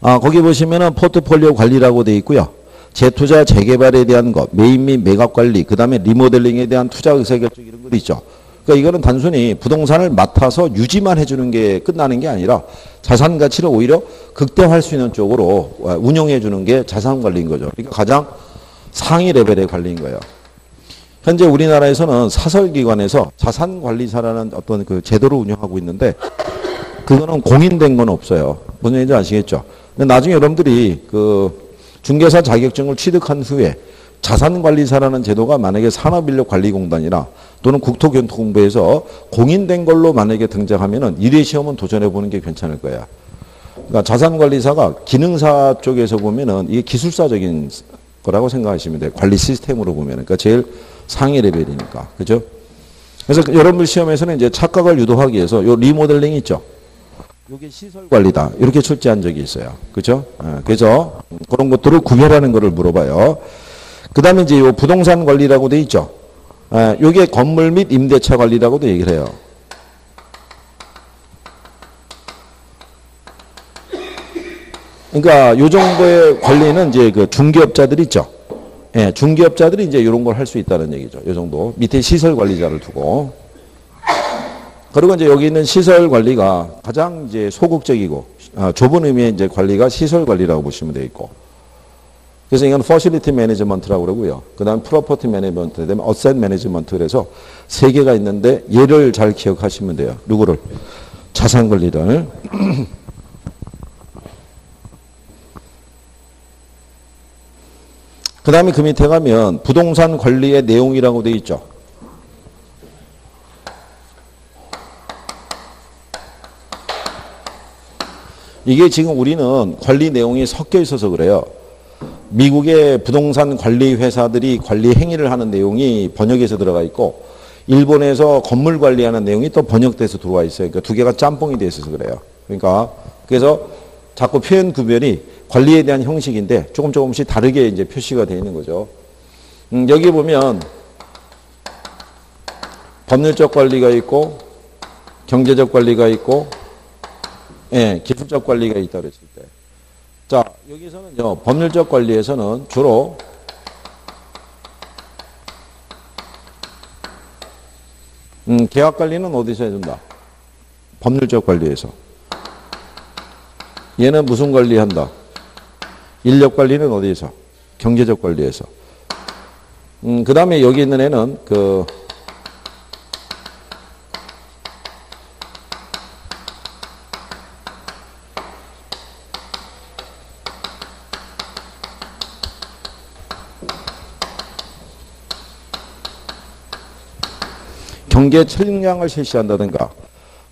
거기 보시면은 포트폴리오 관리라고 돼 있고요. 재투자, 재개발에 대한 것, 매입 및 매각 관리, 그 다음에 리모델링에 대한 투자 의사결정 이런 것도 있죠. 그러니까 이거는 단순히 부동산을 맡아서 유지만 해주는 게 끝나는 게 아니라 자산 가치를 오히려 극대화할 수 있는 쪽으로 운영해 주는 게 자산 관리인 거죠. 그러니까 가장 상위 레벨의 관리인 거예요. 현재 우리나라에서는 사설기관에서 자산관리사라는 어떤 그 제도를 운영하고 있는데 그거는 공인된 건 없어요. 무슨 얘기인지 아시겠죠? 근데 나중에 여러분들이 그 중개사 자격증을 취득한 후에 자산관리사라는 제도가 만약에 산업인력관리공단이나 또는 국토교통부에서 공인된 걸로 만약에 등장하면은 1회 시험은 도전해 보는 게 괜찮을 거야. 그러니까 자산관리사가 기능사 쪽에서 보면은 이게 기술사적인 거라고 생각하시면 돼요. 관리 시스템으로 보면은. 그러니까 제일 상위 레벨이니까. 그죠? 그래서 여러분들 시험에서는 이제 착각을 유도하기 위해서 요 리모델링 있죠? 이게 시설 관리다. 이렇게 출제한 적이 있어요. 그죠? 그래서 그런 것들을 구별하는 거를 물어봐요. 그 다음에 이제 요 부동산 관리라고 돼 있죠? 요게 건물 및 임대차 관리라고도 얘기를 해요. 그러니까 요 정도의 관리는 이제 그 중개업자들이 있죠. 예, 중개업자들이 이제 이런 걸 할 수 있다는 얘기죠. 요 정도. 밑에 시설 관리자를 두고. 그리고 이제 여기 있는 시설 관리가 가장 이제 소극적이고, 좁은 의미의 이제 관리가 시설 관리라고 보시면 돼 있고. 그래서 이건 퍼실리티 매니지먼트라고 그러고요. 그 다음 프로퍼티 매니지먼트, 그다음에 어셋 매니지먼트 그래서 세 개가 있는데 얘를 잘 기억하시면 돼요. 누구를? 자산 관리를. 그 다음에 그 밑에 가면 부동산 관리의 내용이라고 돼 있죠. 이게 지금 우리는 관리 내용이 섞여 있어서 그래요. 미국의 부동산 관리 회사들이 관리 행위를 하는 내용이 번역에서 들어가 있고 일본에서 건물 관리하는 내용이 또 번역돼서 들어와 있어요. 그러니까 두 개가 짬뽕이 돼 있어서 그래요. 그러니까 그래서 자꾸 표현 구별이 관리에 대한 형식인데 조금씩 다르게 이제 표시가 되어 있는 거죠. 여기 보면 법률적 관리가 있고 경제적 관리가 있고 예, 기술적 관리가 있다고 했을 때. 자, 여기서는요, 법률적 관리에서는 주로 계약 관리는 어디서 해준다? 법률적 관리에서. 얘는 무슨 관리한다? 인력 관리는 어디에서? 경제적 관리에서. 그 다음에 여기 있는 애는 그 경계 측량을 실시한다든가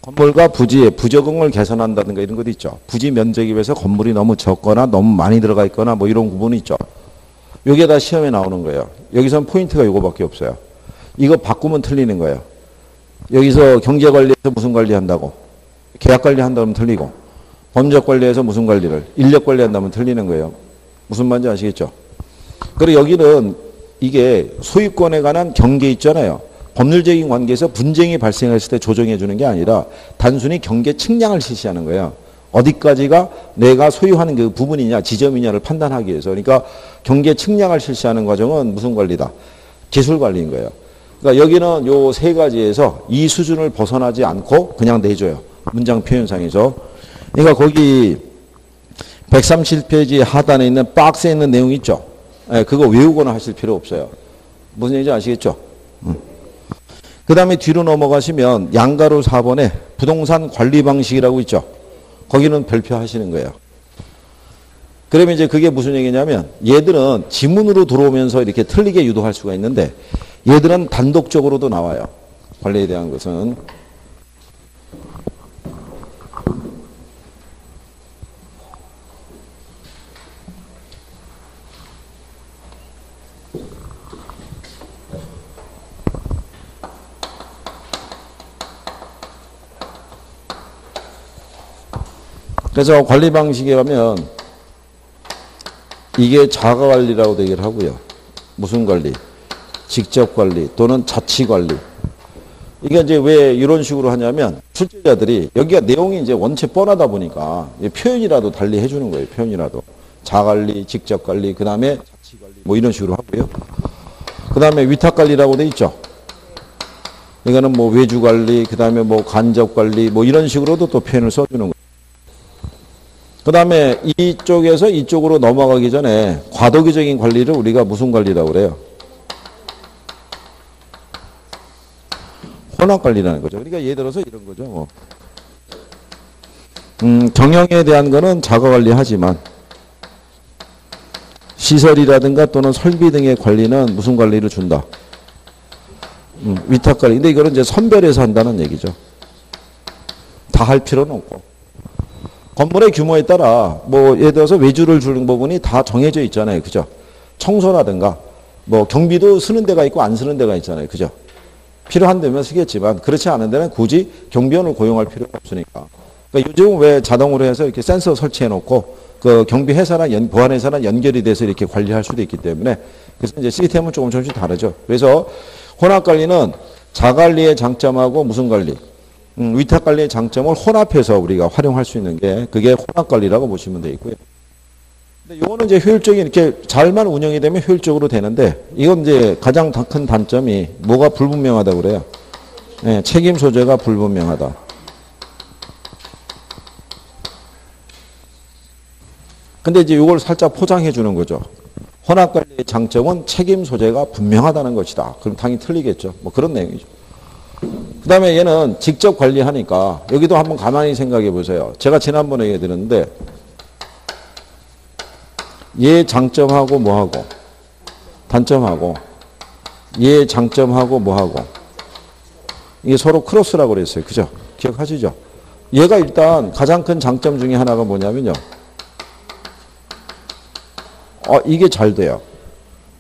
건물과 부지의 부적응을 개선한다든가 이런 것도 있죠. 부지 면적에 비해서 건물이 너무 적거나 너무 많이 들어가 있거나 뭐 이런 부분이 있죠. 이게 다 시험에 나오는 거예요. 여기서는 포인트가 이거밖에 없어요. 이거 바꾸면 틀리는 거예요. 여기서 경제 관리에서 무슨 관리한다고? 계약 관리한다면 틀리고 법률적 관리에서 무슨 관리를? 인력 관리한다면 틀리는 거예요. 무슨 말인지 아시겠죠? 그리고 여기는 이게 소유권에 관한 경계 있잖아요. 법률적인 관계에서 분쟁이 발생했을 때 조정해 주는 게 아니라 단순히 경계 측량을 실시하는 거예요. 어디까지가 내가 소유하는 그 부분이냐 지점이냐를 판단하기 위해서. 그러니까 경계 측량을 실시하는 과정은 무슨 관리다? 기술 관리인 거예요. 그러니까 여기는 요 세 가지에서 이 수준을 벗어나지 않고 그냥 내줘요. 문장 표현상에서. 그러니까 거기 137페이지 하단에 있는 박스에 있는 내용 있죠. 네, 그거 외우거나 하실 필요 없어요. 무슨 얘기인지 아시겠죠? 그 다음에 뒤로 넘어가시면 양가로 4번에 부동산 관리 방식이라고 있죠. 거기는 별표 하시는 거예요. 그러면 이제 그게 무슨 얘기냐면 얘들은 지문으로 들어오면서 이렇게 틀리게 유도할 수가 있는데 얘들은 단독적으로도 나와요. 관리에 대한 것은. 그래서 관리 방식에 가면 이게 자가 관리라고 얘기를 하고요. 무슨 관리? 직접 관리 또는 자치 관리. 이게 이제 왜 이런 식으로 하냐면 출제자들이 여기가 내용이 이제 원체 뻔하다 보니까 표현이라도 달리 해주는 거예요. 표현이라도. 자관리, 직접관리, 그 다음에 자치관리 뭐 이런 식으로 하고요. 그 다음에 위탁관리라고 돼 있죠. 이거는 뭐 외주관리, 그 다음에 뭐 간접관리 뭐 이런 식으로도 또 표현을 써주는 거예요. 그 다음에 이쪽에서 이쪽으로 넘어가기 전에 과도기적인 관리를 우리가 무슨 관리라고 그래요? 혼합관리라는 거죠. 그러니까 예를 들어서 이런 거죠. 뭐. 경영에 대한 거는 자가관리 하지만 시설이라든가 또는 설비 등의 관리는 무슨 관리를 준다? 위탁관리. 근데 이거는 이제 선별해서 한다는 얘기죠. 다 할 필요는 없고. 건물의 규모에 따라 뭐 예를 들어서 외주를 주는 부분이 다 정해져 있잖아요. 그죠? 청소라든가 뭐 경비도 쓰는 데가 있고 안 쓰는 데가 있잖아요. 그죠? 필요한 데면 쓰겠지만 그렇지 않은 데는 굳이 경비원을 고용할 필요가 없으니까. 그러니까 요즘 왜 자동으로 해서 이렇게 센서 설치해 놓고 그 경비 회사랑 보안 회사랑 연결이 돼서 이렇게 관리할 수도 있기 때문에 그래서 이제 시스템은 조금씩 다르죠. 그래서 혼합 관리는 자관리의 장점하고 무슨 관리? 위탁 관리의 장점을 혼합해서 우리가 활용할 수 있는 게 그게 혼합 관리라고 보시면 되겠고요. 근데 요거는 이제 효율적인 이렇게 잘만 운영이 되면 효율적으로 되는데 이건 이제 가장 큰 단점이 뭐가 불분명하다고 그래요? 네, 책임 소재가 불분명하다. 근데 이제 이걸 살짝 포장해 주는 거죠. 혼합 관리의 장점은 책임 소재가 분명하다는 것이다. 그럼 당연히 틀리겠죠. 뭐 그런 내용이죠. 그 다음에 얘는 직접 관리하니까 여기도 한번 가만히 생각해 보세요. 제가 지난번에 얘기 드렸는데 얘 장점하고 뭐하고 단점하고 얘 장점하고 뭐하고 이게 서로 크로스라고 그랬어요. 그죠? 기억하시죠? 얘가 일단 가장 큰 장점 중에 하나가 뭐냐면요. 이게 잘 돼요.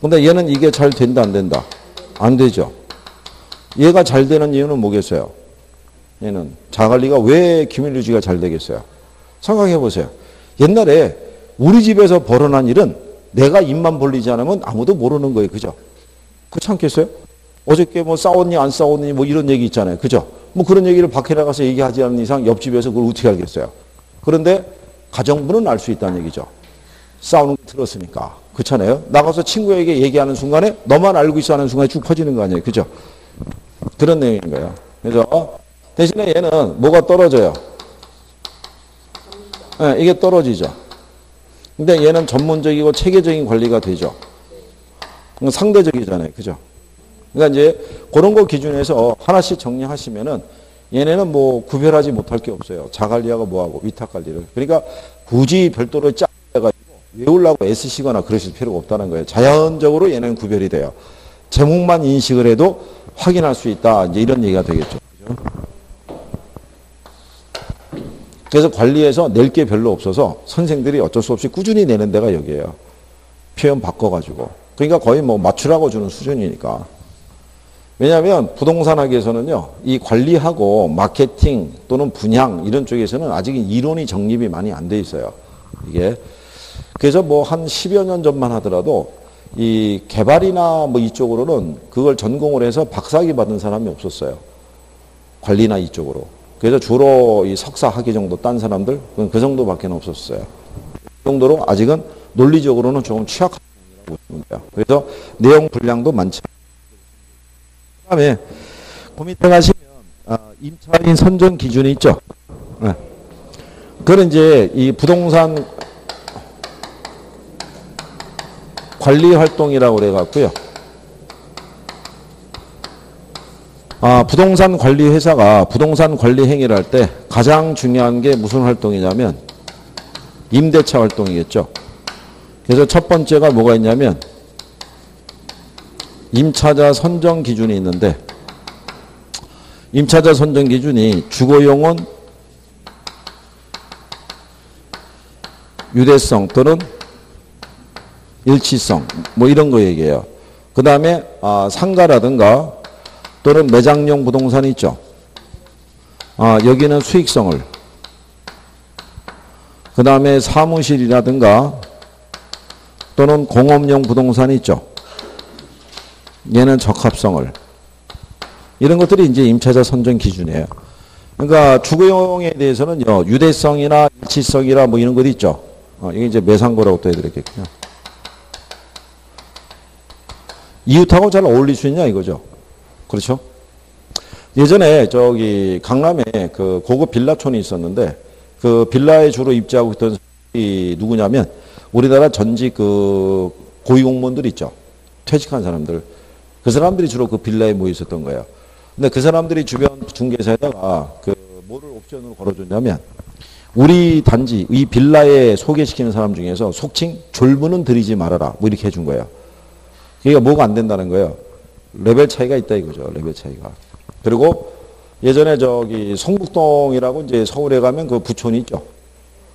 근데 얘는 이게 잘 된다 안 된다? 안 되죠. 얘가 잘 되는 이유는 뭐겠어요? 얘는 자관리가 왜 기밀유지가 잘 되겠어요? 생각해 보세요. 옛날에 우리 집에서 벌어난 일은 내가 입만 벌리지 않으면 아무도 모르는 거예요. 그죠? 그렇지 않겠어요? 어저께 뭐 싸웠니 안 싸웠니 뭐 이런 얘기 있잖아요. 그죠? 뭐 그런 얘기를 밖에 나가서 얘기하지 않는 이상 옆집에서 그걸 어떻게 알겠어요? 그런데 가정부는 알 수 있다는 얘기죠. 싸우는 거 들었으니까. 그렇잖아요? 나가서 친구에게 얘기하는 순간에 너만 알고 있어 하는 순간에 쭉 퍼지는 거 아니에요. 그죠? 그런 내용인 거예요. 그래서 대신에 얘는 뭐가 떨어져요? 네, 이게 떨어지죠. 근데 얘는 전문적이고 체계적인 관리가 되죠. 상대적이잖아요. 그죠? 그러니까 이제 그런 거 기준에서 하나씩 정리하시면은 얘네는 뭐 구별하지 못할 게 없어요. 자관리하고 뭐하고 위탁관리를. 그러니까 굳이 별도로 짜가지고 외우려고 애쓰시거나 그러실 필요가 없다는 거예요. 자연적으로 얘는 구별이 돼요. 제목만 인식을 해도 확인할 수 있다. 이제 이런 얘기가 되겠죠. 그죠? 그래서 관리에서 낼 게 별로 없어서 선생들이 어쩔 수 없이 꾸준히 내는 데가 여기예요. 표현 바꿔가지고. 그러니까 거의 뭐 맞추라고 주는 수준이니까. 왜냐하면 부동산학에서는요, 이 관리하고 마케팅 또는 분양 이런 쪽에서는 아직 이론이 정립이 많이 안 돼 있어요. 이게. 그래서 뭐 한 10여 년 전만 하더라도 이 개발이나 뭐 이쪽으로는 그걸 전공을 해서 박사학위 받은 사람이 없었어요. 관리나 이쪽으로. 그래서 주로 이 석사 학위 정도 딴 사람들, 그 정도밖에 없었어요. 그 정도로 아직은 논리적으로는 조금 취약한 내용이라고 보시면 돼요. 그래서 내용 분량도 많지 않아요. 그 다음에 그 밑에 가시면 임차인 선정 기준이 있죠. 네. 그건 이제 이 부동산 관리 활동이라고 그래갖고요. 부동산 관리 회사가 부동산 관리 행위를 할 때 가장 중요한 게 무슨 활동이냐면 임대차 활동이겠죠. 그래서 첫 번째가 뭐가 있냐면 임차자 선정 기준이 있는데 임차자 선정 기준이 주거용은 유대성 또는 일치성 뭐 이런 거 얘기해요. 그 다음에 상가라든가 또는 매장용 부동산이 있죠. 여기는 수익성을 그 다음에 사무실이라든가 또는 공업용 부동산이 있죠. 얘는 적합성을 이런 것들이 이제 임차자 선정 기준이에요. 그러니까 주거용에 대해서는요, 유대성이나 일치성이라 뭐 이런 것도 있죠. 이게 이제 매상고라고 또 해드렸겠군요. 이웃하고 잘 어울릴 수 있냐 이거죠. 그렇죠? 예전에 저기 강남에 그 고급 빌라촌이 있었는데 그 빌라에 주로 입주하고 있던 사람이 누구냐면 우리나라 전직 그 고위공무원들 있죠. 퇴직한 사람들. 그 사람들이 주로 그 빌라에 모여 있었던 거예요. 근데 그 사람들이 주변 중개사에다가 그 뭐를 옵션으로 걸어줬냐면 우리 단지 이 빌라에 소개시키는 사람 중에서 속칭 졸부는 들이지 말아라 뭐 이렇게 해준 거예요. 그러니까 뭐가 안 된다는 거예요. 레벨 차이가 있다 이거죠. 레벨 차이가. 그리고 예전에 저기 성북동이라고 이제 서울에 가면 그 부촌이 있죠.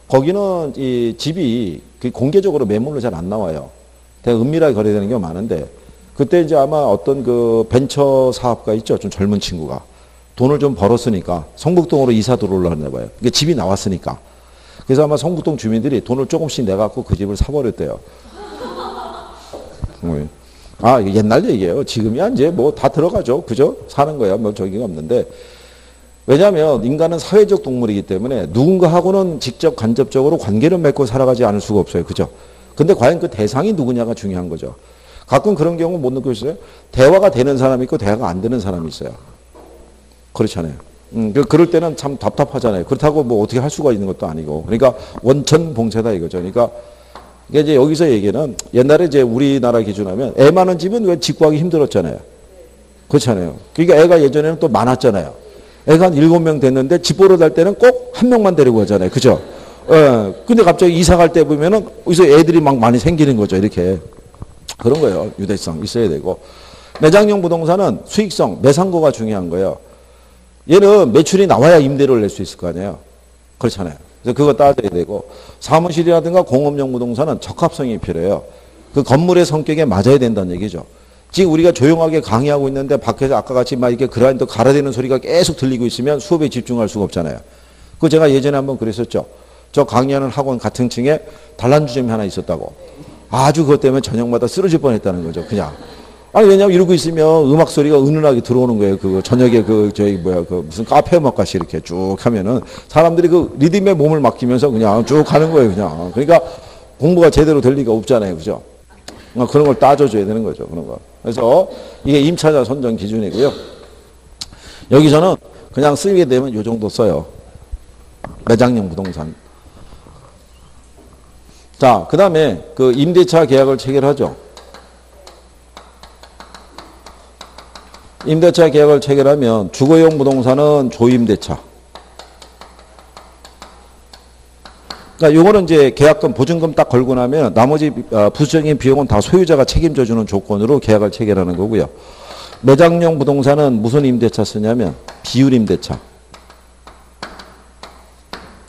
거기는 이 집이 공개적으로 매물로 잘 안 나와요. 되게 은밀하게 거래되는 경우가 많은데 그때 이제 아마 어떤 그 벤처 사업가 있죠. 좀 젊은 친구가 돈을 좀 벌었으니까 성북동으로 이사 들어오려나 봐요. 그러니까 집이 나왔으니까. 그래서 아마 성북동 주민들이 돈을 조금씩 내갖고 그 집을 사버렸대요. 아, 옛날 얘기예요. 지금이야 이제 뭐 다 들어가죠. 그죠? 사는 거야. 뭐 저기가 없는데. 왜냐하면 인간은 사회적 동물이기 때문에 누군가하고는 직접 간접적으로 관계를 맺고 살아가지 않을 수가 없어요. 그죠? 근데 과연 그 대상이 누구냐가 중요한 거죠. 가끔 그런 경우 못 느끼셨어요? 대화가 되는 사람이 있고 대화가 안 되는 사람이 있어요. 그렇잖아요. 그럴 때는 참 답답하잖아요. 그렇다고 뭐 어떻게 할 수가 있는 것도 아니고. 그러니까 원천봉쇄다 이거죠. 그러니까 이게 이제 여기서 얘기는 옛날에 이제 우리나라 기준하면 애 많은 집은 왜 직구하기 힘들었잖아요. 그렇잖아요. 그러니까 애가 예전에는 또 많았잖아요. 애가 한 7명 됐는데 집 보러 갈 때는 꼭 한 명만 데리고 가잖아요. 그죠? 예. 근데 갑자기 이사 갈 때 보면은 여기서 애들이 막 많이 생기는 거죠. 이렇게. 그런 거예요. 유대성 있어야 되고. 매장형 부동산은 수익성, 매상고가 중요한 거예요. 얘는 매출이 나와야 임대료를 낼 수 있을 거 아니에요. 그렇잖아요. 그래서 그거 따져야 되고 사무실이라든가 공업용 부동산은 적합성이 필요해요. 그 건물의 성격에 맞아야 된다는 얘기죠. 지금 우리가 조용하게 강의하고 있는데 밖에서 아까 같이 막 이렇게 그라인더 갈아대는 소리가 계속 들리고 있으면 수업에 집중할 수가 없잖아요. 그 제가 예전에 한번 그랬었죠. 저 강의하는 학원 같은 층에 단란주점이 하나 있었다고. 아주 그것 때문에 저녁마다 쓰러질 뻔했다는 거죠. 그냥. 아니 왜냐면 이러고 있으면 음악 소리가 은은하게 들어오는 거예요. 그 저녁에 그 저희 뭐야 그 무슨 카페 음악 같이 이렇게 쭉 하면은 사람들이 그 리듬에 몸을 맡기면서 그냥 쭉 가는 거예요. 그냥. 그러니까 공부가 제대로 될 리가 없잖아요. 그죠? 그런 걸 따져줘야 되는 거죠. 그런 거. 그래서 이게 임차자 선정 기준이고요. 여기서는 그냥 쓰게 되면 이 정도 써요. 매장형 부동산. 자, 그 다음에 그 임대차 계약을 체결하죠. 임대차 계약을 체결하면 주거용 부동산은 조임대차. 그러니까 요거는 이제 계약금, 보증금 딱 걸고 나면 나머지 부수적인 비용은 다 소유자가 책임져 주는 조건으로 계약을 체결하는 거고요. 매장용 부동산은 무슨 임대차 쓰냐면 비율 임대차.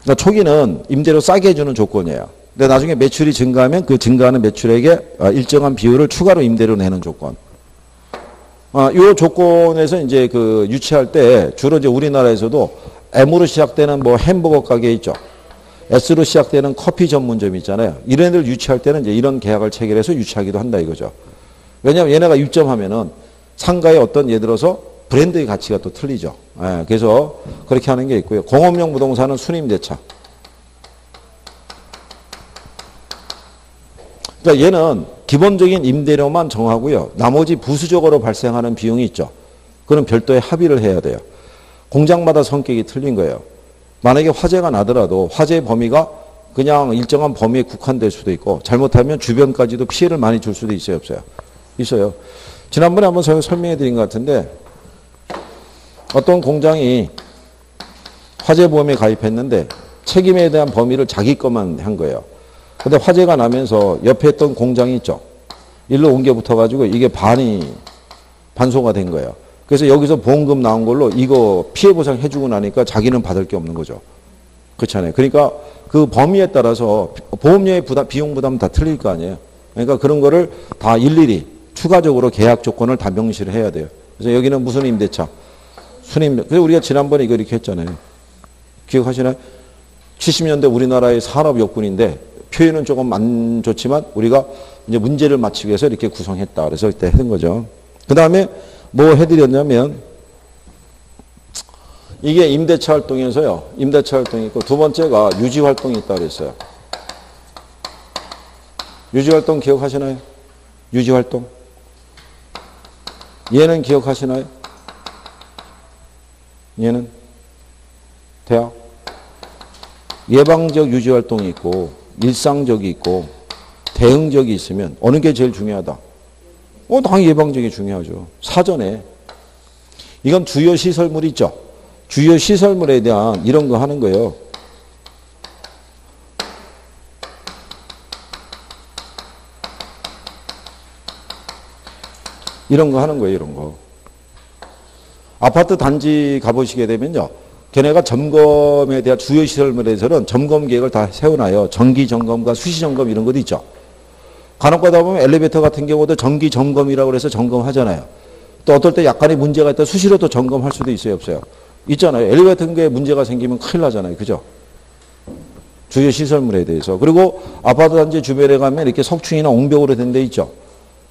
그러니까 초기는 임대료 싸게 해주는 조건이에요. 근데 나중에 매출이 증가하면 그 증가하는 매출액에 일정한 비율을 추가로 임대료 내는 조건. 이 조건에서 이제 그 유치할 때 주로 이제 우리나라에서도 M으로 시작되는 뭐 햄버거 가게 있죠. S로 시작되는 커피 전문점 있잖아요. 이런 애들 유치할 때는 이제 이런 계약을 체결해서 유치하기도 한다 이거죠. 왜냐하면 얘네가 입점하면은 상가의 어떤 예를 들어서 브랜드의 가치가 또 틀리죠. 예, 그래서 그렇게 하는 게 있고요. 공업용 부동산은 순임대차. 그러니까 얘는 기본적인 임대료만 정하고요. 나머지 부수적으로 발생하는 비용이 있죠. 그건 별도의 합의를 해야 돼요. 공장마다 성격이 틀린 거예요. 만약에 화재가 나더라도 화재의 범위가 그냥 일정한 범위에 국한될 수도 있고 잘못하면 주변까지도 피해를 많이 줄 수도 있어요, 없어요? 있어요. 지난번에 한번 설명해 드린 것 같은데 어떤 공장이 화재보험에 가입했는데 책임에 대한 범위를 자기 것만 한 거예요. 근데 화재가 나면서 옆에 있던 공장이 있죠. 일로 옮겨 붙어가지고 이게 반소가 된 거예요. 그래서 여기서 보험금 나온 걸로 이거 피해 보상 해주고 나니까 자기는 받을 게 없는 거죠. 그렇잖아요. 그러니까 그 범위에 따라서 보험료의 비용 부담은 다 틀릴 거 아니에요. 그러니까 그런 거를 다 일일이 추가적으로 계약 조건을 다 명시를 해야 돼요. 그래서 여기는 무슨 임대차? 순임대. 그래서 우리가 지난번에 이거 이렇게 했잖아요. 기억하시나요? 70년대 우리나라의 산업 여건인데 표현은 조금 안 좋지만 우리가 이제 문제를 맞추기 위해서 이렇게 구성했다. 그래서 이때 했던 거죠. 그 다음에 뭐 해드렸냐면 이게 임대차 활동에서요. 임대차 활동이 있고 두 번째가 유지 활동이 있다고 그랬어요. 유지 활동 기억하시나요? 유지 활동. 얘는 기억하시나요? 얘는 대학. 예방적 유지 활동이 있고 일상적이 있고 대응적이 있으면 어느 게 제일 중요하다? 당연히 예방적이 중요하죠. 사전에. 이건 주요 시설물 있죠. 주요 시설물에 대한 이런 거 하는 거예요. 이런 거 하는 거예요, 이런 거. 아파트 단지 가보시게 되면요. 걔네가 점검에 대한 주요 시설물에 대해서는 점검 계획을 다 세워놔요. 정기 점검과 수시 점검 이런 것도 있죠. 간혹 가다 보면 엘리베이터 같은 경우도 정기 점검이라고 해서 점검하잖아요. 또 어떨 때 약간의 문제가 있다 수시로 또 점검할 수도 있어요, 없어요? 있잖아요. 엘리베이터 같은 게 문제가 생기면 큰일 나잖아요. 그죠? 주요 시설물에 대해서. 그리고 아파트 단지 주변에 가면 이렇게 석충이나 옹벽으로 된 데 있죠.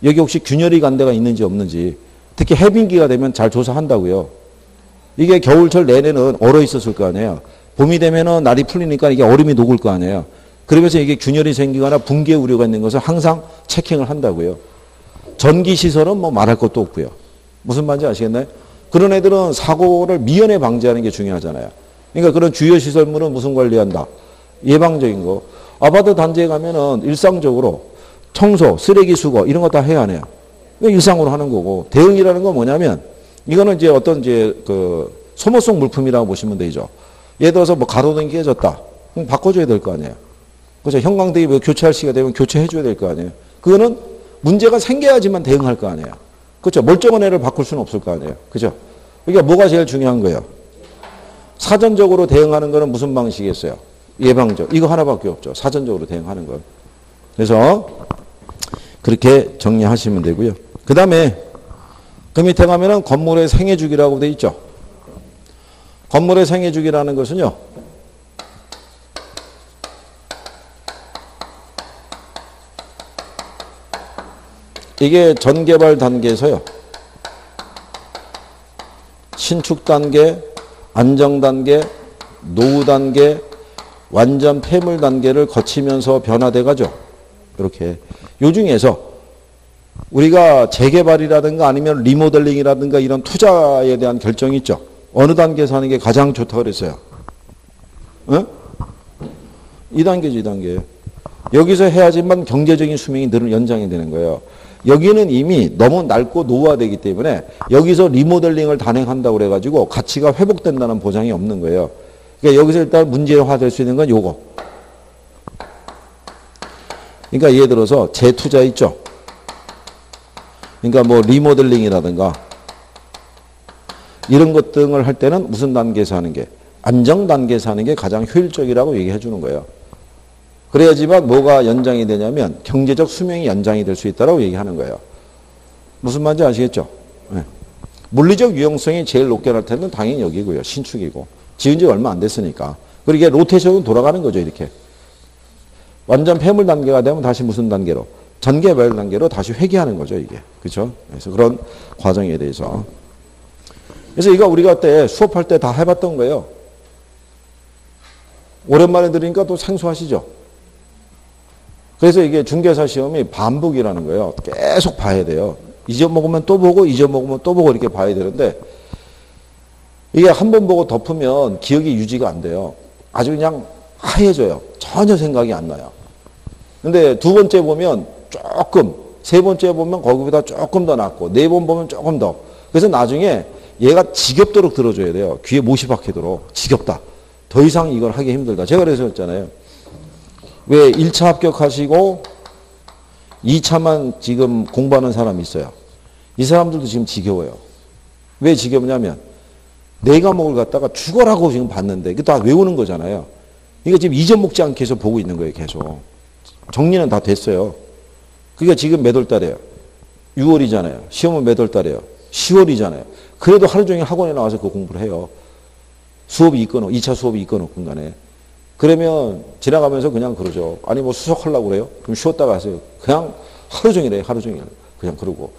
여기 혹시 균열이 간 데가 있는지 없는지. 특히 해빙기가 되면 잘 조사한다고요. 이게 겨울철 내내는 얼어 있었을 거 아니에요. 봄이 되면은 날이 풀리니까 이게 얼음이 녹을 거 아니에요. 그러면서 이게 균열이 생기거나 붕괴 우려가 있는 것을 항상 체킹을 한다고요. 전기시설은 뭐 말할 것도 없고요. 무슨 말인지 아시겠나요? 그런 애들은 사고를 미연에 방지하는 게 중요하잖아요. 그러니까 그런 주요 시설물은 무슨 관리한다? 예방적인 거. 아파트 단지에 가면은 일상적으로 청소, 쓰레기 수거 이런 거 다 해야 하네요. 일상으로 하는 거고 대응이라는 건 뭐냐면 이거는 이제 어떤 이제 그 소모성 물품이라고 보시면 되죠. 예를 들어서 뭐 가로등이 깨졌다. 그럼 바꿔줘야 될 거 아니에요. 그렇죠. 형광등이 뭐 교체할 시기가 되면 교체해줘야 될 거 아니에요. 그거는 문제가 생겨야지만 대응할 거 아니에요. 그렇죠. 멀쩡한 애를 바꿀 수는 없을 거 아니에요. 그죠? 그러니까 뭐가 제일 중요한 거예요? 사전적으로 대응하는 거는 무슨 방식이겠어요? 예방적. 이거 하나밖에 없죠. 사전적으로 대응하는 건. 그래서 그렇게 정리하시면 되고요. 그 다음에 그 밑에 가면은 건물의 생애주기라고 돼 있죠. 건물의 생애주기라는 것은요. 이게 전개발 단계에서요. 신축 단계, 안정 단계, 노후 단계, 완전 폐물 단계를 거치면서 변화돼 가죠. 이렇게. 요 중에서 우리가 재개발이라든가 아니면 리모델링이라든가 이런 투자에 대한 결정이 있죠. 어느 단계에서 하는 게 가장 좋다고 그랬어요? 응? 2단계죠, 2단계. 여기서 해야지만 경제적인 수명이 연장이 되는 거예요. 여기는 이미 너무 낡고 노후화되기 때문에 여기서 리모델링을 단행한다고 그래가지고 가치가 회복된다는 보장이 없는 거예요. 그러니까 여기서 일단 문제화될 수 있는 건 요거. 그러니까 예를 들어서 재투자 있죠. 그러니까 뭐 리모델링이라든가 이런 것 등을 할 때는 무슨 단계에서 하는 게 안정 단계에서 하는 게 가장 효율적이라고 얘기해 주는 거예요. 그래야지만 뭐가 연장이 되냐면 경제적 수명이 연장이 될 수 있다고 얘기하는 거예요. 무슨 말인지 아시겠죠? 네. 물리적 유용성이 제일 높게 날 때는 당연히 여기고요. 신축이고. 지은 지 얼마 안 됐으니까. 그리고 이게 로테이션으로 돌아가는 거죠. 이렇게. 완전 폐물 단계가 되면 다시 무슨 단계로? 전개발 단계로 다시 회귀하는 거죠. 이게. 그렇죠? 그래서 그런 과정에 대해서. 그래서 이거 우리가 때 수업할 때 다 해봤던 거예요. 오랜만에 들으니까 또 생소하시죠? 그래서 이게 중개사 시험이 반복이라는 거예요. 계속 봐야 돼요. 잊어먹으면 또 보고 잊어먹으면 또 보고 이렇게 봐야 되는데 이게 한 번 보고 덮으면 기억이 유지가 안 돼요. 아주 그냥 하얘져요. 전혀 생각이 안 나요. 근데 두 번째 보면 조금, 세 번째 보면 거기보다 조금 더 낫고 네 번 보면 조금 더. 그래서 나중에 얘가 지겹도록 들어줘야 돼요. 귀에 못이 박히도록. 지겹다. 더 이상 이걸 하기 힘들다. 제가 그래서 했잖아요. 왜 1차 합격하시고 2차만 지금 공부하는 사람이 있어요. 이 사람들도 지금 지겨워요. 왜 지겹냐면 네 과목을 갖다가 죽어라고 지금 봤는데 이게 다 외우는 거잖아요. 이거 지금 잊어먹지 않게 해서 보고 있는 거예요. 계속. 정리는 다 됐어요. 그게 지금 몇 월 달이에요? 6월이잖아요. 시험은 몇 월 달이에요? 10월이잖아요. 그래도 하루 종일 학원에 나와서 그 공부를 해요. 수업이 있거나 2차 수업이 있거나 간에. 그러면 지나가면서 그냥 그러죠. 아니 뭐 수석하려고 그래요? 그럼 쉬었다가 하세요. 그냥 하루 종일 해요. 하루 종일. 그냥 그러고.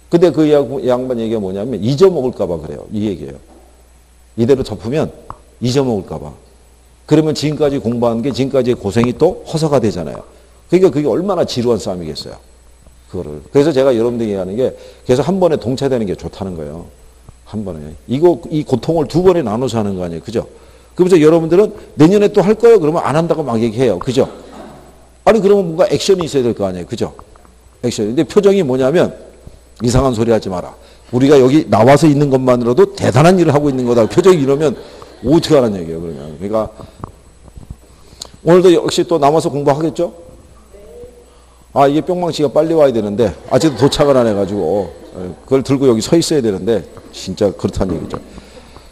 근데 그 양반 얘기가 뭐냐면 잊어먹을까 봐 그래요. 이 얘기예요. 이대로 덮으면 잊어먹을까 봐. 그러면 지금까지 공부한 게 지금까지의 고생이 또 허사가 되잖아요. 그러니까 그게 얼마나 지루한 싸움이겠어요. 그거를. 그래서 제가 여러분들에게 얘기하는 게 계속 한 번에 동차되는 게 좋다는 거예요. 한 번에. 이 고통을 두 번에 나눠서 하는 거 아니에요. 그죠? 그래서 여러분들은 내년에 또 할 거예요? 그러면 안 한다고 막 얘기해요. 그죠? 아니, 그러면 뭔가 액션이 있어야 될 거 아니에요. 그죠? 액션. 근데 표정이 뭐냐면 이상한 소리 하지 마라. 우리가 여기 나와서 있는 것만으로도 대단한 일을 하고 있는 거다. 표정이 이러면 어떻게 하라는 얘기예요. 그러면. 그러니까 오늘도 역시 또 남아서 공부하겠죠? 아, 이게 뿅망치가 빨리 와야 되는데 아직도 도착을 안 해가지고 그걸 들고 여기 서 있어야 되는데 진짜 그렇다는 얘기죠.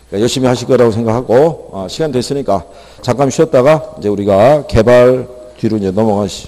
그러니까 열심히 하실 거라고 생각하고 시간 됐으니까 잠깐 쉬었다가 이제 우리가 개발 뒤로 이제 넘어가시.